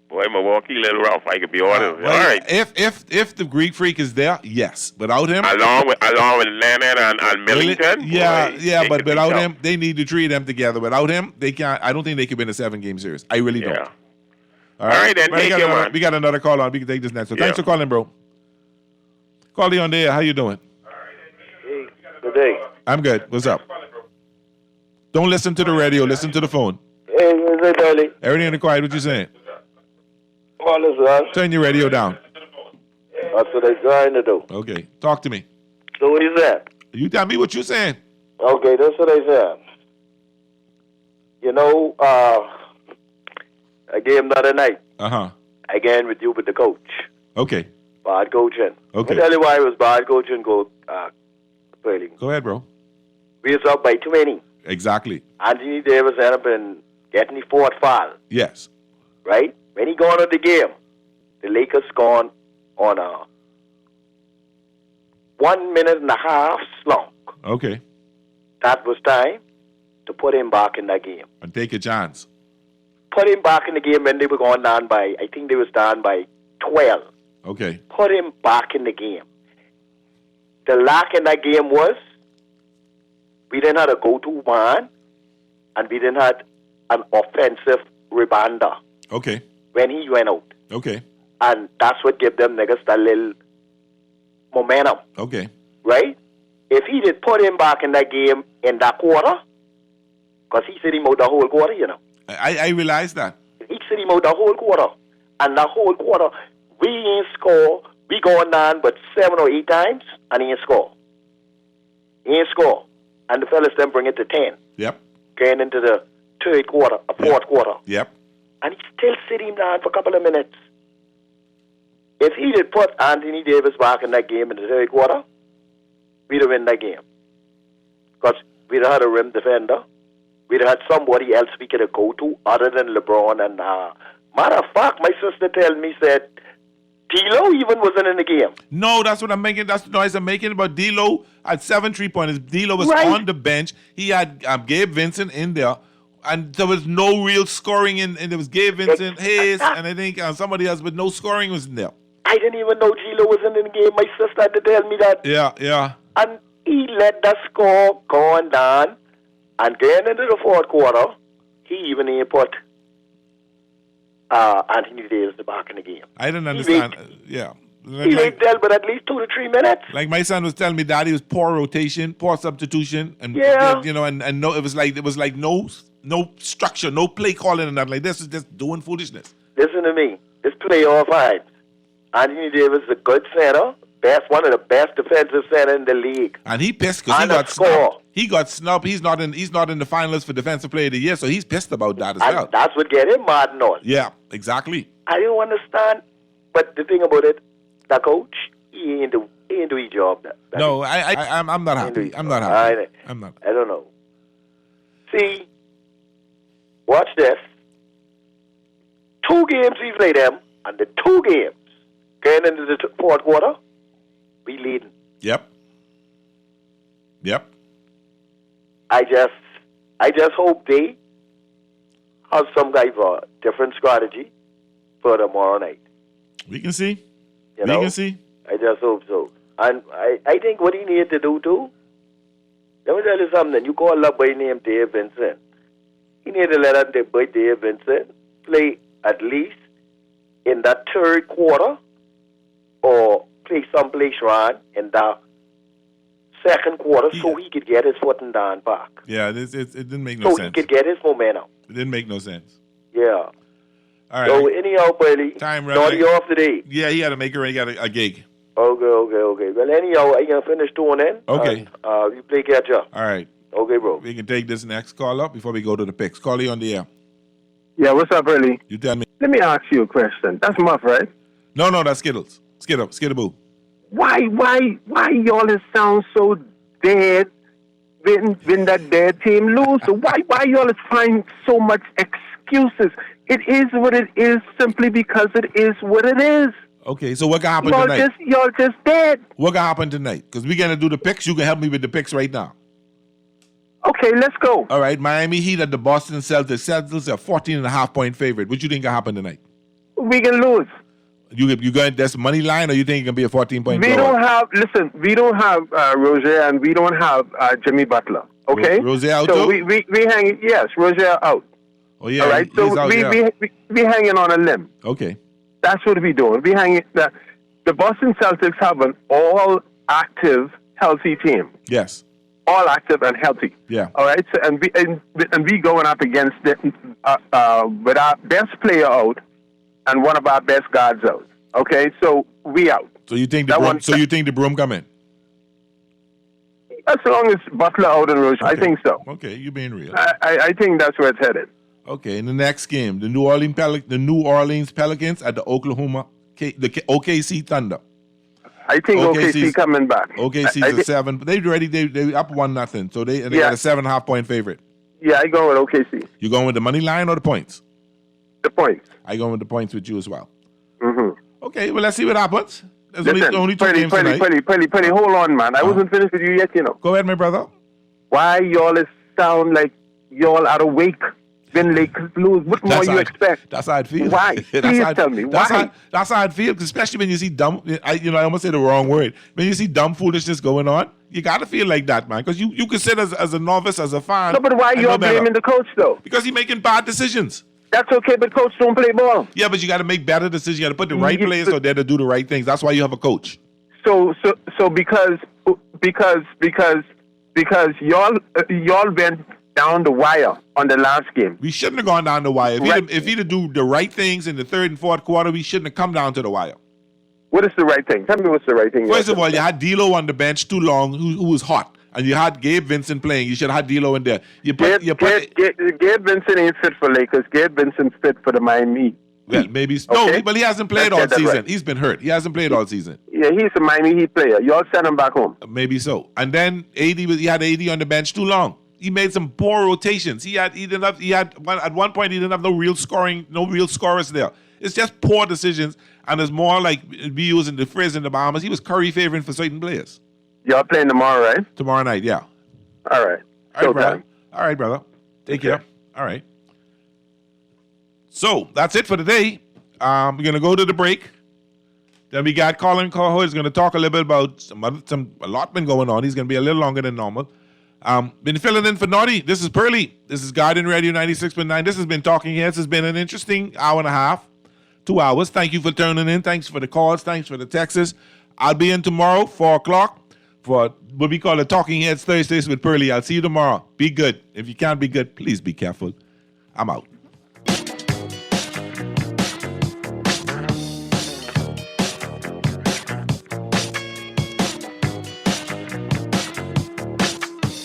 Boy, Milwaukee a little rough. I could be honest. All right. If the Greek Freak is there, yes. Without him, along with Leonard and Millington. But without him, they need the three of them together. Without him, they can't. I don't think they could win a 7-game series. I really don't. All right, then. We got another call on. We can take this next. So thanks for calling, bro. Call on there. How you doing? Hey, good day. I'm good. What's up? Don't listen to the radio. Listen to the phone. Hey, what's up, Dolly? Everything in the quiet. What you saying? Well, listen, turn your radio down. That's what they're trying to do. Okay. Talk to me. So what is that? You tell me what you're saying. Okay, that's what they said. A game the other night. Uh-huh. I again with you with the coach. Okay. Bad coaching. Okay. Let me tell you why it was bad coaching, Pearly. Go ahead, bro. We was up by too many. Exactly. Anthony Davis ended up in getting the fourth foul, Yes. right? When he gone out the game, the Lakers gone on a 1 minute and a half slump. Okay. That was time to put him back in that game. And take a chance. Put him back in the game when they were going down by, I think they was down by 12. Okay. Put him back in the game. The lack in that game was we didn't have a go-to man and we didn't have an offensive rebounder Okay. when he went out. Okay. And that's what gave them niggas that little momentum, Okay. right? If he did put him back in that game in that quarter, because he said him out the whole quarter, you know. I realize that. He said him out the whole quarter. And the whole quarter, we ain't score. We going down but 7 or 8 times, and he ain't score. He ain't score. And the fellas then bring it to 10. Yep. Getting into the third quarter, fourth quarter. Yep. And he still sit him down for a couple of minutes. If he did put Anthony Davis back in that game in the third quarter, we'd have win that game. Because we'd have had a rim defender. We'd have had somebody else we could have go to other than LeBron. And matter of fact, my sister told me, said, D'Lo even wasn't in the game. No, that's what I'm making. That's the noise I'm making about D'Lo at 7 3-pointers. D'Lo was Right. on the bench. He had Gabe Vincent in there. And there was no real scoring in. And there was Gabe Vincent, Hayes, and I think somebody else, but no scoring was in there. I didn't even know D'Lo wasn't in the game. My sister had to tell me that. Yeah, yeah. And he let the score go on down. And getting into the fourth quarter, he even ain't put Anthony Davis back in the game. I didn't understand. Yeah. He ain't dealt with at least 2 to 3 minutes. Like my son was telling me, Daddy, was poor rotation, poor substitution, and Yeah. you know, and no, it was like no structure, no play calling, and that. Like this is just doing foolishness. Listen to me. It's playoff vibes. Anthony Davis is a good center, one of the best defensive center in the league. And he pissed because he And a got score. snubbed. He got snubbed. He's not in the finalists for Defensive Player of the Year, so he's pissed about that as And well. that's what get him mad and all. Yeah, exactly. I don't understand. But the thing about it, the coach, he ain't do his job. No, I'm not happy. I'm not happy. I'm not. I don't know. See, watch this. 2 games we played them, and the 2 games going into the fourth quarter, we leading. Yep. Yep. I just hope they have some kind of a different strategy for tomorrow night. We can see. You know? We can see. I just hope so. And I think what he needs to do too, let me tell you something. You call up boy named Dave Vincent. He need to let that boy Dave Vincent play at least in that third quarter or play someplace around in the second quarter so he could get his footing down back. Yeah, it didn't make no So sense. he could get his momentum. It didn't make no sense. Yeah. All right. So anyhow, Billy, Time naughty running. off today. Yeah, he had to make he got a gig. Okay. Well, anyhow, I can finish doing it. Okay. We play catch up. All right. Okay, bro. We can take this next call up before we go to the picks. Call you on the air. Yeah, what's up, Early? You tell me. Let me ask you a question. That's Muff, right? No, that's Skittles. Skittaboo. Why y'all sound so dead when that dead team lose? Why y'all find so much excuses? It is what it is simply because it is what it is. Okay, so what can happen tonight? Y'all just dead. What can happen tonight? Because we're going to do the picks. You can help me with the picks right now. Okay, let's go. All right, Miami Heat at the Boston Celtics. Celtics are 14.5-point favorite. What you think can happen tonight? We can lose. You going that's money line, or you think it can be a 14-point? We don't have Rozier and we don't have Jimmy Butler. Okay, Rozier out so too? we hang. Yes, Rozier out. Oh yeah, all right. So he's out, we hanging on a limb. Okay. That's what we doing. We hanging. The Boston Celtics have an all active, healthy team. Yes. All active and healthy. Yeah. All right. So and we going up against with our best player out and one of our best guards out. Okay. So we out. So you think you think the broom come in? As long as Butler out and Rozier, I think so. Okay, you being real. I think that's where it's headed. Okay, in the next game, the New Orleans Pelicans at the OKC Thunder. I think OKC coming back. OKC's a 7. They up 1-0, so they got a 7.5 point favorite. Yeah, I go with OKC. You going with the money line or the points? The points. I going with the points with you as well. Mm-hmm. Okay, well, let's see what happens. There's Listen, only 2 games tonight. Plenty, hold on, man. I wasn't finished with you yet, you know. Go ahead, my brother. Why y'all sound like y'all are awake? When Lakers lose, what more you expect? That's how it feels. Why? Please tell me. Why? That's how it feels, especially when you see dumb, I almost said the wrong word. When you see dumb foolishness going on, you got to feel like that, man. Because you can sit as a novice, as a fan. No, but why y'all blaming the coach, though? Because he's making bad decisions. That's okay, but coach don't play ball. Yeah, but you got to make better decisions. You got to put the right players out there to do the right things. That's why you have a coach. So because y'all went down the wire on the last game. We shouldn't have gone down the wire. If he'd do the right things in the third and fourth quarter, we shouldn't have come down to the wire. What is the right thing? Tell me what's the right thing. First of all, you had D'Lo on the bench too long, who was hot, and you had Gabe Vincent playing. You should have had D'Lo in there. Gabe Vincent ain't fit for Lakers. Gabe Vincent fit for the Miami Heat. Well, maybe but he hasn't played all season. Right. He's been hurt. He hasn't played all season. Yeah, he's a Miami Heat player. Y'all send him back home. Maybe so. And then he had AD on the bench too long. He made some poor rotations. At one point he didn't have no real scorers there. It's just poor decisions, and it's more like we using the phrase in the Bahamas. He was Curry favoring for certain players. Y'all playing tomorrow, right? Tomorrow night, yeah. All right. All right, brother. Take care. All right. So that's it for today. We're gonna go to the break. Then we got Colin Coho. He's gonna talk a little bit about a lot been going on. He's gonna be a little longer than normal. Been filling in for Naughty. This is Pearly. This is Guardian Radio 96.9. This has been Talking Heads. It's been an interesting hour and a half, 2 hours. Thank you for tuning in. Thanks for the calls. Thanks for the texts. I'll be in tomorrow, 4 o'clock, for what we call the Talking Heads Thursdays with Pearly. I'll see you tomorrow. Be good. If you can't be good, please be careful. I'm out.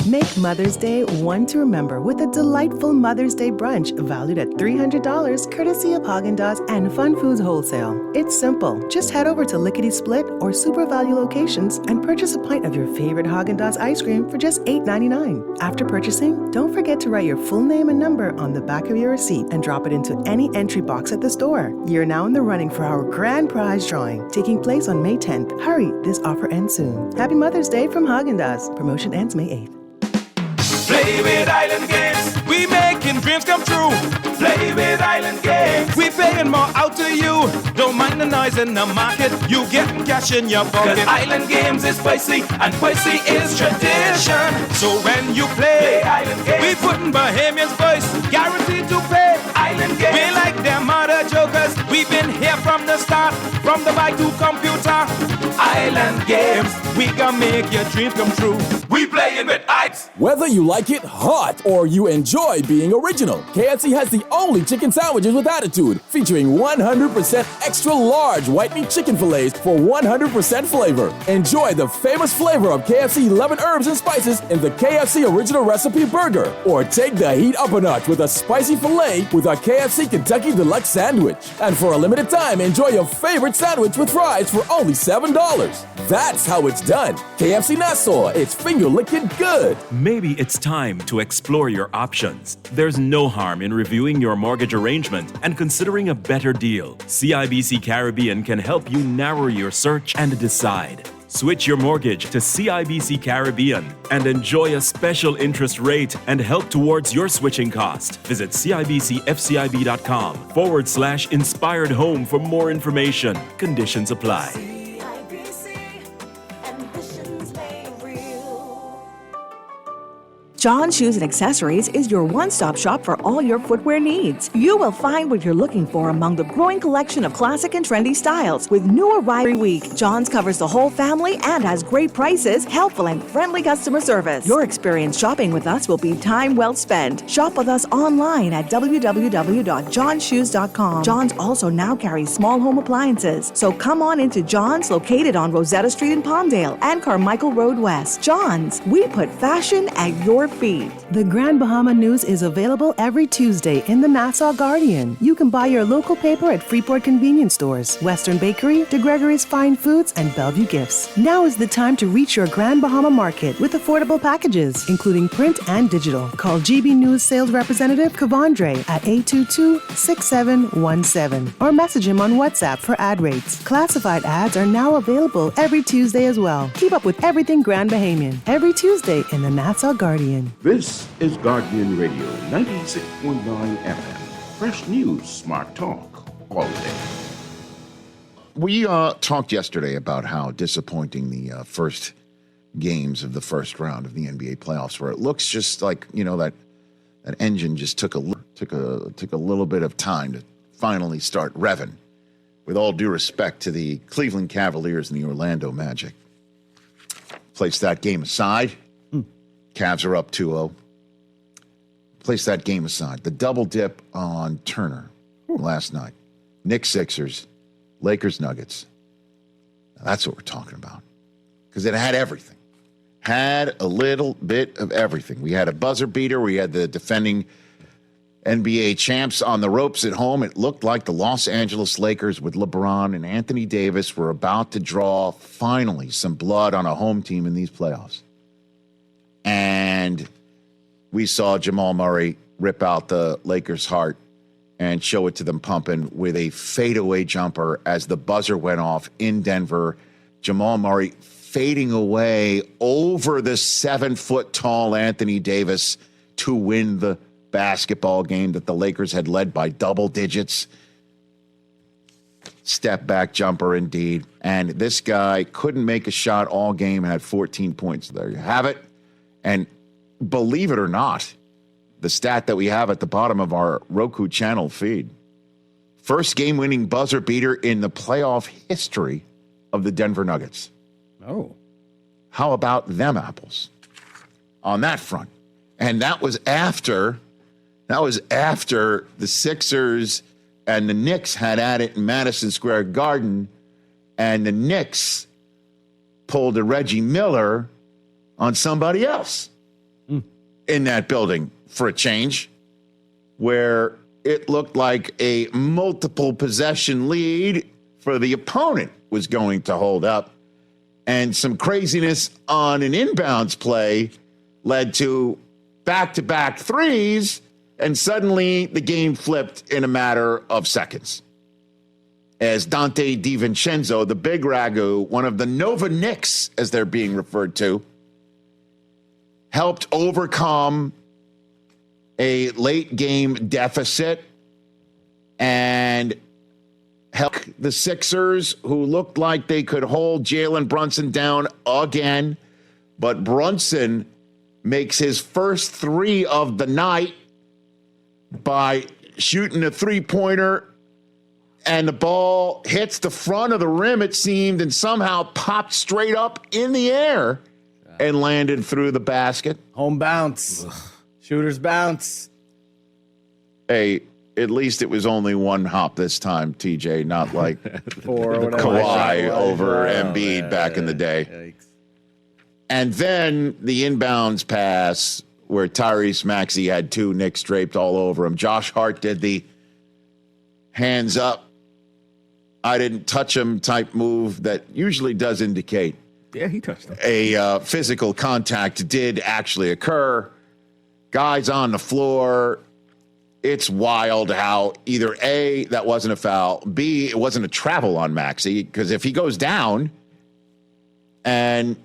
Make Mother's Day one to remember with a delightful Mother's Day brunch valued at $300 courtesy of Haagen-Dazs and Fun Foods Wholesale. It's simple. Just head over to Lickety Split or Super Value locations and purchase a pint of your favorite Haagen-Dazs ice cream for just $8.99. After purchasing, don't forget to write your full name and number on the back of your receipt and drop it into any entry box at the store. You're now in the running for our grand prize drawing, taking place on May 10th. Hurry, this offer ends soon. Happy Mother's Day from Haagen-Dazs. Promotion ends May 8th. Play with Island Games, we making dreams come true. Play with Island Games, we paying more out to you. Don't mind the noise in the market, you getting cash in your pocket. 'Cause Island Games is spicy, and spicy is tradition. So when you play Island Games, we putting Bahamians first, guaranteed to pay. Island Games, we like them other jokers. We've been here from the start, from the bike to computer. Island Games, we gonna make your dreams come true. We playing with ice. Whether you like it hot or you enjoy being original, KFC has the only chicken sandwiches with attitude, featuring 100% extra large white meat chicken fillets for 100% flavor. Enjoy the famous flavor of KFC 11 herbs and spices in the KFC Original Recipe Burger, or take the heat up a notch with a spicy filet with our KFC Kentucky Deluxe Sandwich. And for a limited time, enjoy your favorite sandwich with fries for only $7. That's how it's done. KFC Nassau, it's finger-licking good. Maybe it's time to explore your options. There's no harm in reviewing your mortgage arrangement and considering a better deal. CIBC Caribbean can help you narrow your search and decide. Switch your mortgage to CIBC Caribbean and enjoy a special interest rate and help towards your switching cost. Visit CIBCFCIB.com/inspired home for more information. Conditions apply. John Shoes and Accessories is your one-stop shop for all your footwear needs. You will find what you're looking for among the growing collection of classic and trendy styles. With new arrival every week, John's covers the whole family and has great prices, helpful and friendly customer service. Your experience shopping with us will be time well spent. Shop with us online at www.johnshoes.com. John's also now carries small home appliances. So come on into John's, located on Rosetta Street in Palmdale and Carmichael Road West. John's, we put fashion at your feet. The Grand Bahama News is available every Tuesday in the Nassau Guardian. You can buy your local paper at Freeport convenience stores, Western Bakery, DeGregory's Fine Foods, and Bellevue Gifts. Now is the time to reach your Grand Bahama market with affordable packages, including print and digital. Call GB News sales representative Kavandre at 822-6717 or message him on WhatsApp for ad rates. Classified ads are now available every Tuesday as well. Keep up with everything Grand Bahamian every Tuesday in the Nassau Guardian. This is Guardian Radio 96.9 FM. Fresh news, smart talk, all day. We talked yesterday about how disappointing the first games of the first round of the NBA playoffs were. It looks just like, that engine just took a little bit of time to finally start revving. With all due respect to the Cleveland Cavaliers and the Orlando Magic. Place that game aside. Cavs are up 2-0. Place that game aside. The double dip on Turner last night. Knicks Sixers, Lakers Nuggets. Now, that's what we're talking about. Because it had everything. Had a little bit of everything. We had a buzzer beater. We had the defending NBA champs on the ropes at home. It looked like the Los Angeles Lakers with LeBron and Anthony Davis were about to draw, finally, some blood on a home team in these playoffs. And we saw Jamal Murray rip out the Lakers' heart and show it to them pumping with a fadeaway jumper as the buzzer went off in Denver. Jamal Murray fading away over the 7-foot-tall Anthony Davis to win the basketball game that the Lakers had led by double digits. Step back jumper indeed. And this guy couldn't make a shot all game and had 14 points. There you have it. And believe it or not, the stat that we have at the bottom of our Roku channel feed, first game-winning buzzer beater in the playoff history of the Denver Nuggets. Oh. How about them apples on that front? And that was after the Sixers and the Knicks had at it in Madison Square Garden, and the Knicks pulled a Reggie Miller on somebody else in that building for a change, where it looked like a multiple possession lead for the opponent was going to hold up, and some craziness on an inbounds play led to back-to-back threes, and suddenly the game flipped in a matter of seconds. As Dante DiVincenzo, the big ragu, one of the Nova Knicks, as they're being referred to, helped overcome a late game deficit and helped the Sixers, who looked like they could hold Jalen Brunson down again. But Brunson makes his first three of the night by shooting a three-pointer, and the ball hits the front of the rim, it seemed, and somehow popped straight up in the air and landed through the basket. Home bounce. Shooter's bounce. Hey, at least it was only one hop this time, TJ, not like Kawhi over Embiid back in the day. Yikes. And then the inbounds pass where Tyrese Maxey had two Knicks draped all over him. Josh Hart did the hands up, I didn't touch him type move that usually does indicate he touched him. A physical contact did actually occur. Guys on the floor. It's wild how either A, that wasn't a foul, B, it wasn't a travel on Maxey, because if he goes down, and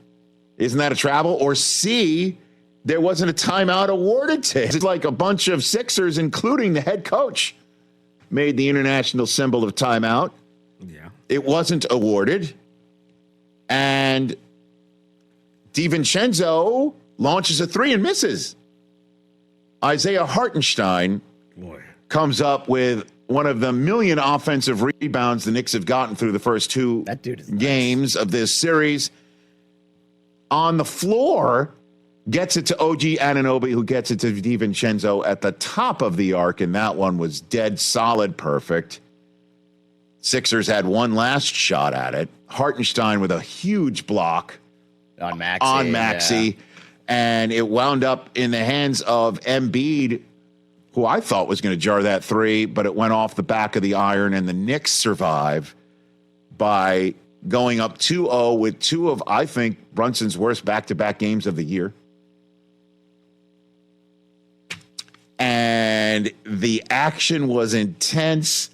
isn't that a travel? Or C, there wasn't a timeout awarded to him. It's like a bunch of Sixers, including the head coach, made the international symbol of timeout. Yeah. It wasn't awarded. And DiVincenzo launches a three and misses. Isaiah Hartenstein comes up with one of the million offensive rebounds the Knicks have gotten through the first two games of this series. On the floor, gets it to OG Anunoby, who gets it to DiVincenzo at the top of the arc, and that one was dead solid perfect. Sixers had one last shot at it. Hartenstein with a huge block on Maxey. On Maxey. and it wound up in the hands of Embiid, who I thought was going to jar that three, but it went off the back of the iron, and the Knicks survive by going up 2-0 with two of, I think, Brunson's worst back-to-back games of the year. And the action was intense,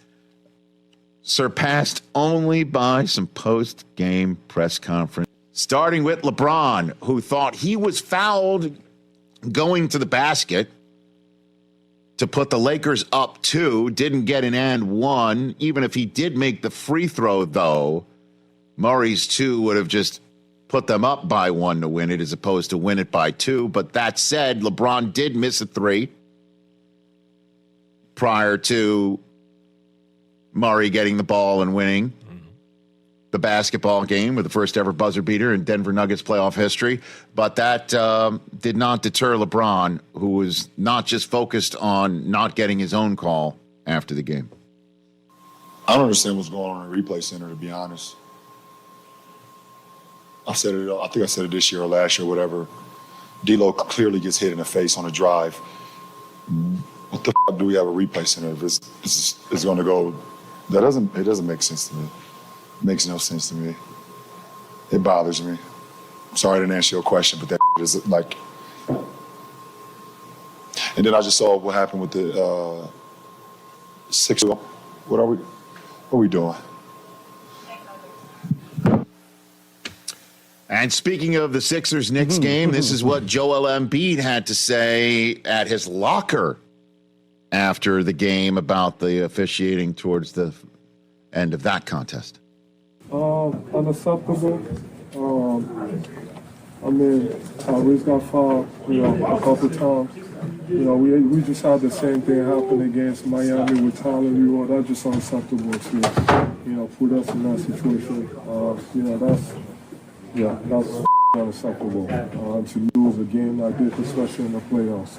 surpassed only by some post-game press conference, starting with LeBron, who thought he was fouled going to the basket to put the Lakers up 2, didn't get an and 1. Even if he did make the free throw, though, Murray's 2 would have just put them up by 1 to win it as opposed to win it by 2. But that said, LeBron did miss a 3 prior to Murray getting the ball and winning the basketball game with the first ever buzzer beater in Denver Nuggets playoff history. But that did not deter LeBron, who was not just focused on not getting his own call after the game. I don't understand what's going on in the replay center, to be honest. I think I said it this year or last year, whatever. D'Lo clearly gets hit in the face on a drive. What the f*** do we have a replay center if it's going to go? It doesn't make sense to me. It makes no sense to me. It bothers me. I'm sorry I didn't answer your question, but that is like. And then I just saw what happened with the Sixers. What are we doing? And speaking of the Sixers-Knicks game, this is what Joel Embiid had to say at his locker after the game about the officiating towards the end of that contest. Unacceptable. Tyrese got fouled, a couple times. We just had the same thing happen against Miami with Tyler Hero. That's just unacceptable to, put us in that situation. That's unacceptable. To lose a game like this, especially in the playoffs.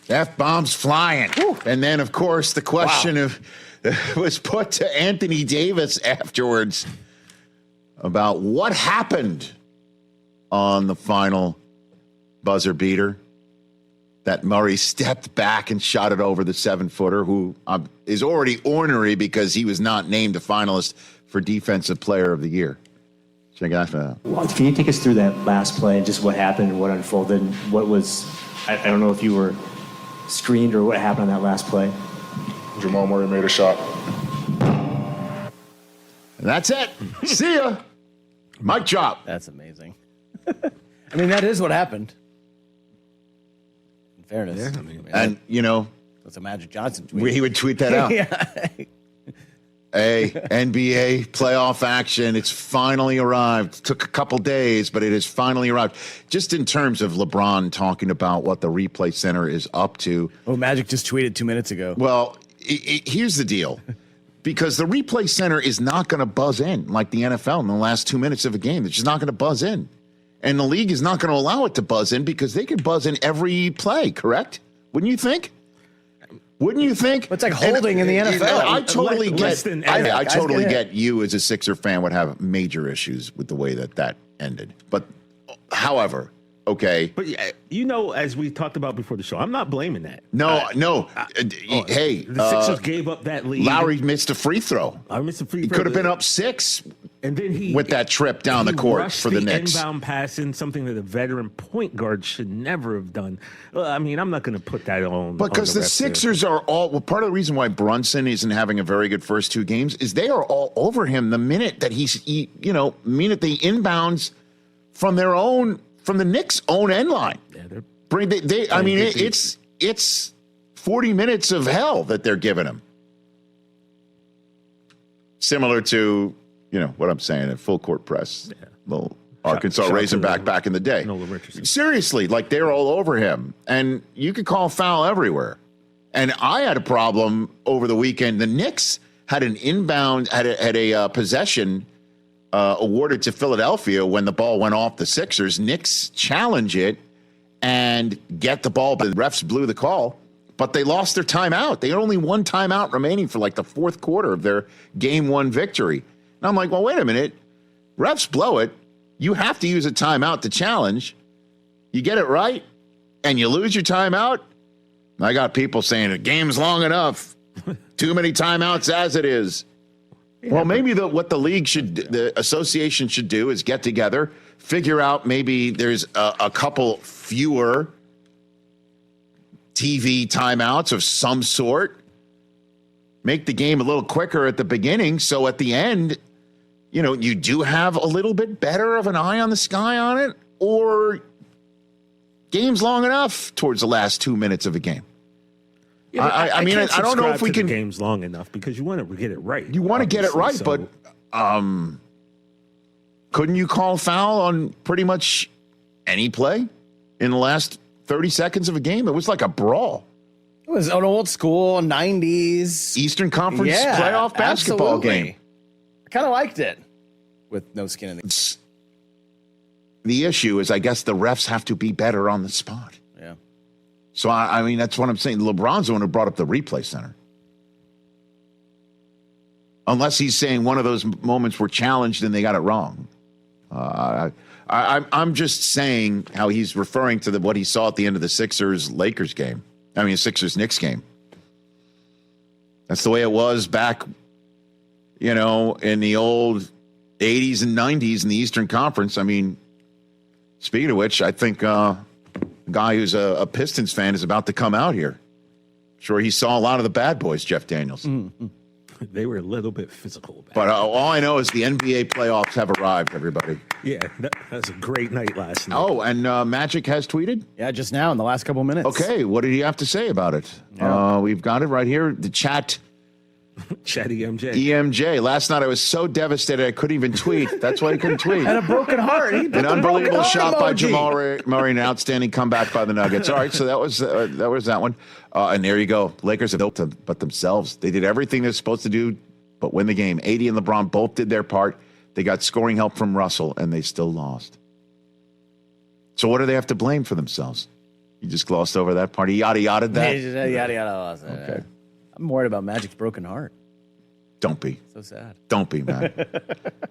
F-bombs flying. And then, of course, the question was put to Anthony Davis afterwards about what happened on the final buzzer beater that Murray stepped back and shot it over the 7-footer, who is already ornery because he was not named a finalist for Defensive Player of the Year. Check that out. Can you take us through that last play and just what happened and what unfolded? What was, I don't know if you were screened or what happened on that last play? Jamal Murray made a shot. And that's it. See ya. Mic drop. That's amazing. I mean, that is what happened. In fairness. Yeah, and, that's a Magic Johnson tweet. He would tweet that out. Yeah. Hey, NBA playoff action. It's finally arrived. It took a couple days, but it has finally arrived. Just in terms of LeBron talking about what the replay center is up to. Oh, Magic just tweeted 2 minutes ago. Well, here's the deal. Because the replay center is not going to buzz in like the NFL in the last 2 minutes of a game. It's just not going to buzz in. And the league is not going to allow it to buzz in because they could buzz in every play, correct? Wouldn't you think? Wouldn't you think? It's like holding in the NFL. I totally get you as a Sixer fan would have major issues with the way that ended. But, however, okay. But as we talked about before the show, I'm not blaming that. Hey, the Sixers gave up that lead. Lowry missed a free throw. He could have been up 6. And then with that trip down the court for the Knicks. Inbound passing, something that a veteran point guard should never have done. I mean, I'm not going to put that on. Because the Sixers are all part of the reason why Brunson isn't having a very good first 2 games is they are all over him the minute that minute they inbounds from the Knicks' own end line. Yeah, it's 40 minutes of hell that they're giving him. Similar to what I'm saying, a full court press. Yeah. Little Arkansas Razorback back in the day. Seriously, like they're all over him. And you could call foul everywhere. And I had a problem over the weekend. The Knicks had an inbound, had a possession awarded to Philadelphia when the ball went off the Sixers. Knicks challenge it and get the ball, but the refs blew the call. But they lost their timeout. They had only one timeout remaining for like the 4th quarter of their Game 1 victory. And I'm like, well, wait a minute. Refs blow it. You have to use a timeout to challenge. You get it right, and you lose your timeout. I got people saying the game's long enough. Too many timeouts as it is. Well, maybe what the association should do is get together, figure out maybe there's a couple fewer TV timeouts of some sort. Make the game a little quicker at the beginning, so at the end, you do have a little bit better of an eye on the sky on it, or game's long enough towards the last 2 minutes of a game. Yeah, I mean, I don't know if we can. The game's long enough because you want to get it right. You want to get it right, but couldn't you call foul on pretty much any play in the last 30 seconds of a game? It was like a brawl. It was an old school 90s Eastern Conference playoff basketball game. I kind of liked it with no skin in the. The issue is, I guess the refs have to be better on the spot. Yeah. So, I mean, that's what I'm saying. LeBron's the one who brought up the replay center. Unless he's saying one of those moments were challenged and they got it wrong. I'm just saying how he's referring to what he saw at the end of the Sixers-Lakers game. I mean, Sixers-Knicks game. That's the way it was back, in the old 80s and 90s in the Eastern Conference. I mean, speaking of which, I think a guy who's a Pistons fan is about to come out here. Sure, he saw a lot of the bad boys, Jeff Daniels. Mm-hmm. They were a little bit physical. But all I know is the NBA playoffs have arrived, everybody. Yeah, that was a great night last night. Oh, and Magic has tweeted? Yeah, just now in the last couple minutes. Okay, what did he have to say about it? Yeah. We've got it right here. The chat. Chat EMJ. EMJ. Last night I was so devastated I couldn't even tweet. That's why he couldn't tweet. And a broken heart. An unbelievable shot by Jamal Murray, an outstanding comeback by the Nuggets. All right, so that was that one. And there you go. Lakers have built but themselves. They did everything they're supposed to do, but win the game. AD and LeBron both did their part. They got scoring help from Russell, and they still lost. So what do they have to blame for themselves? You just glossed over that part. He yada-yada'd that? Yada yada. Okay. I'm worried about Magic's broken heart. Don't be. So sad. Don't be, man.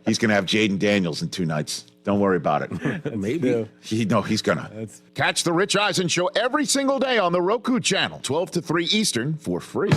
He's going to have Jaden Daniels in 2 nights. Don't worry about it. Maybe. He's going to. Catch the Rich Eisen Show every single day on the Roku channel, 12 to 3 Eastern, for free.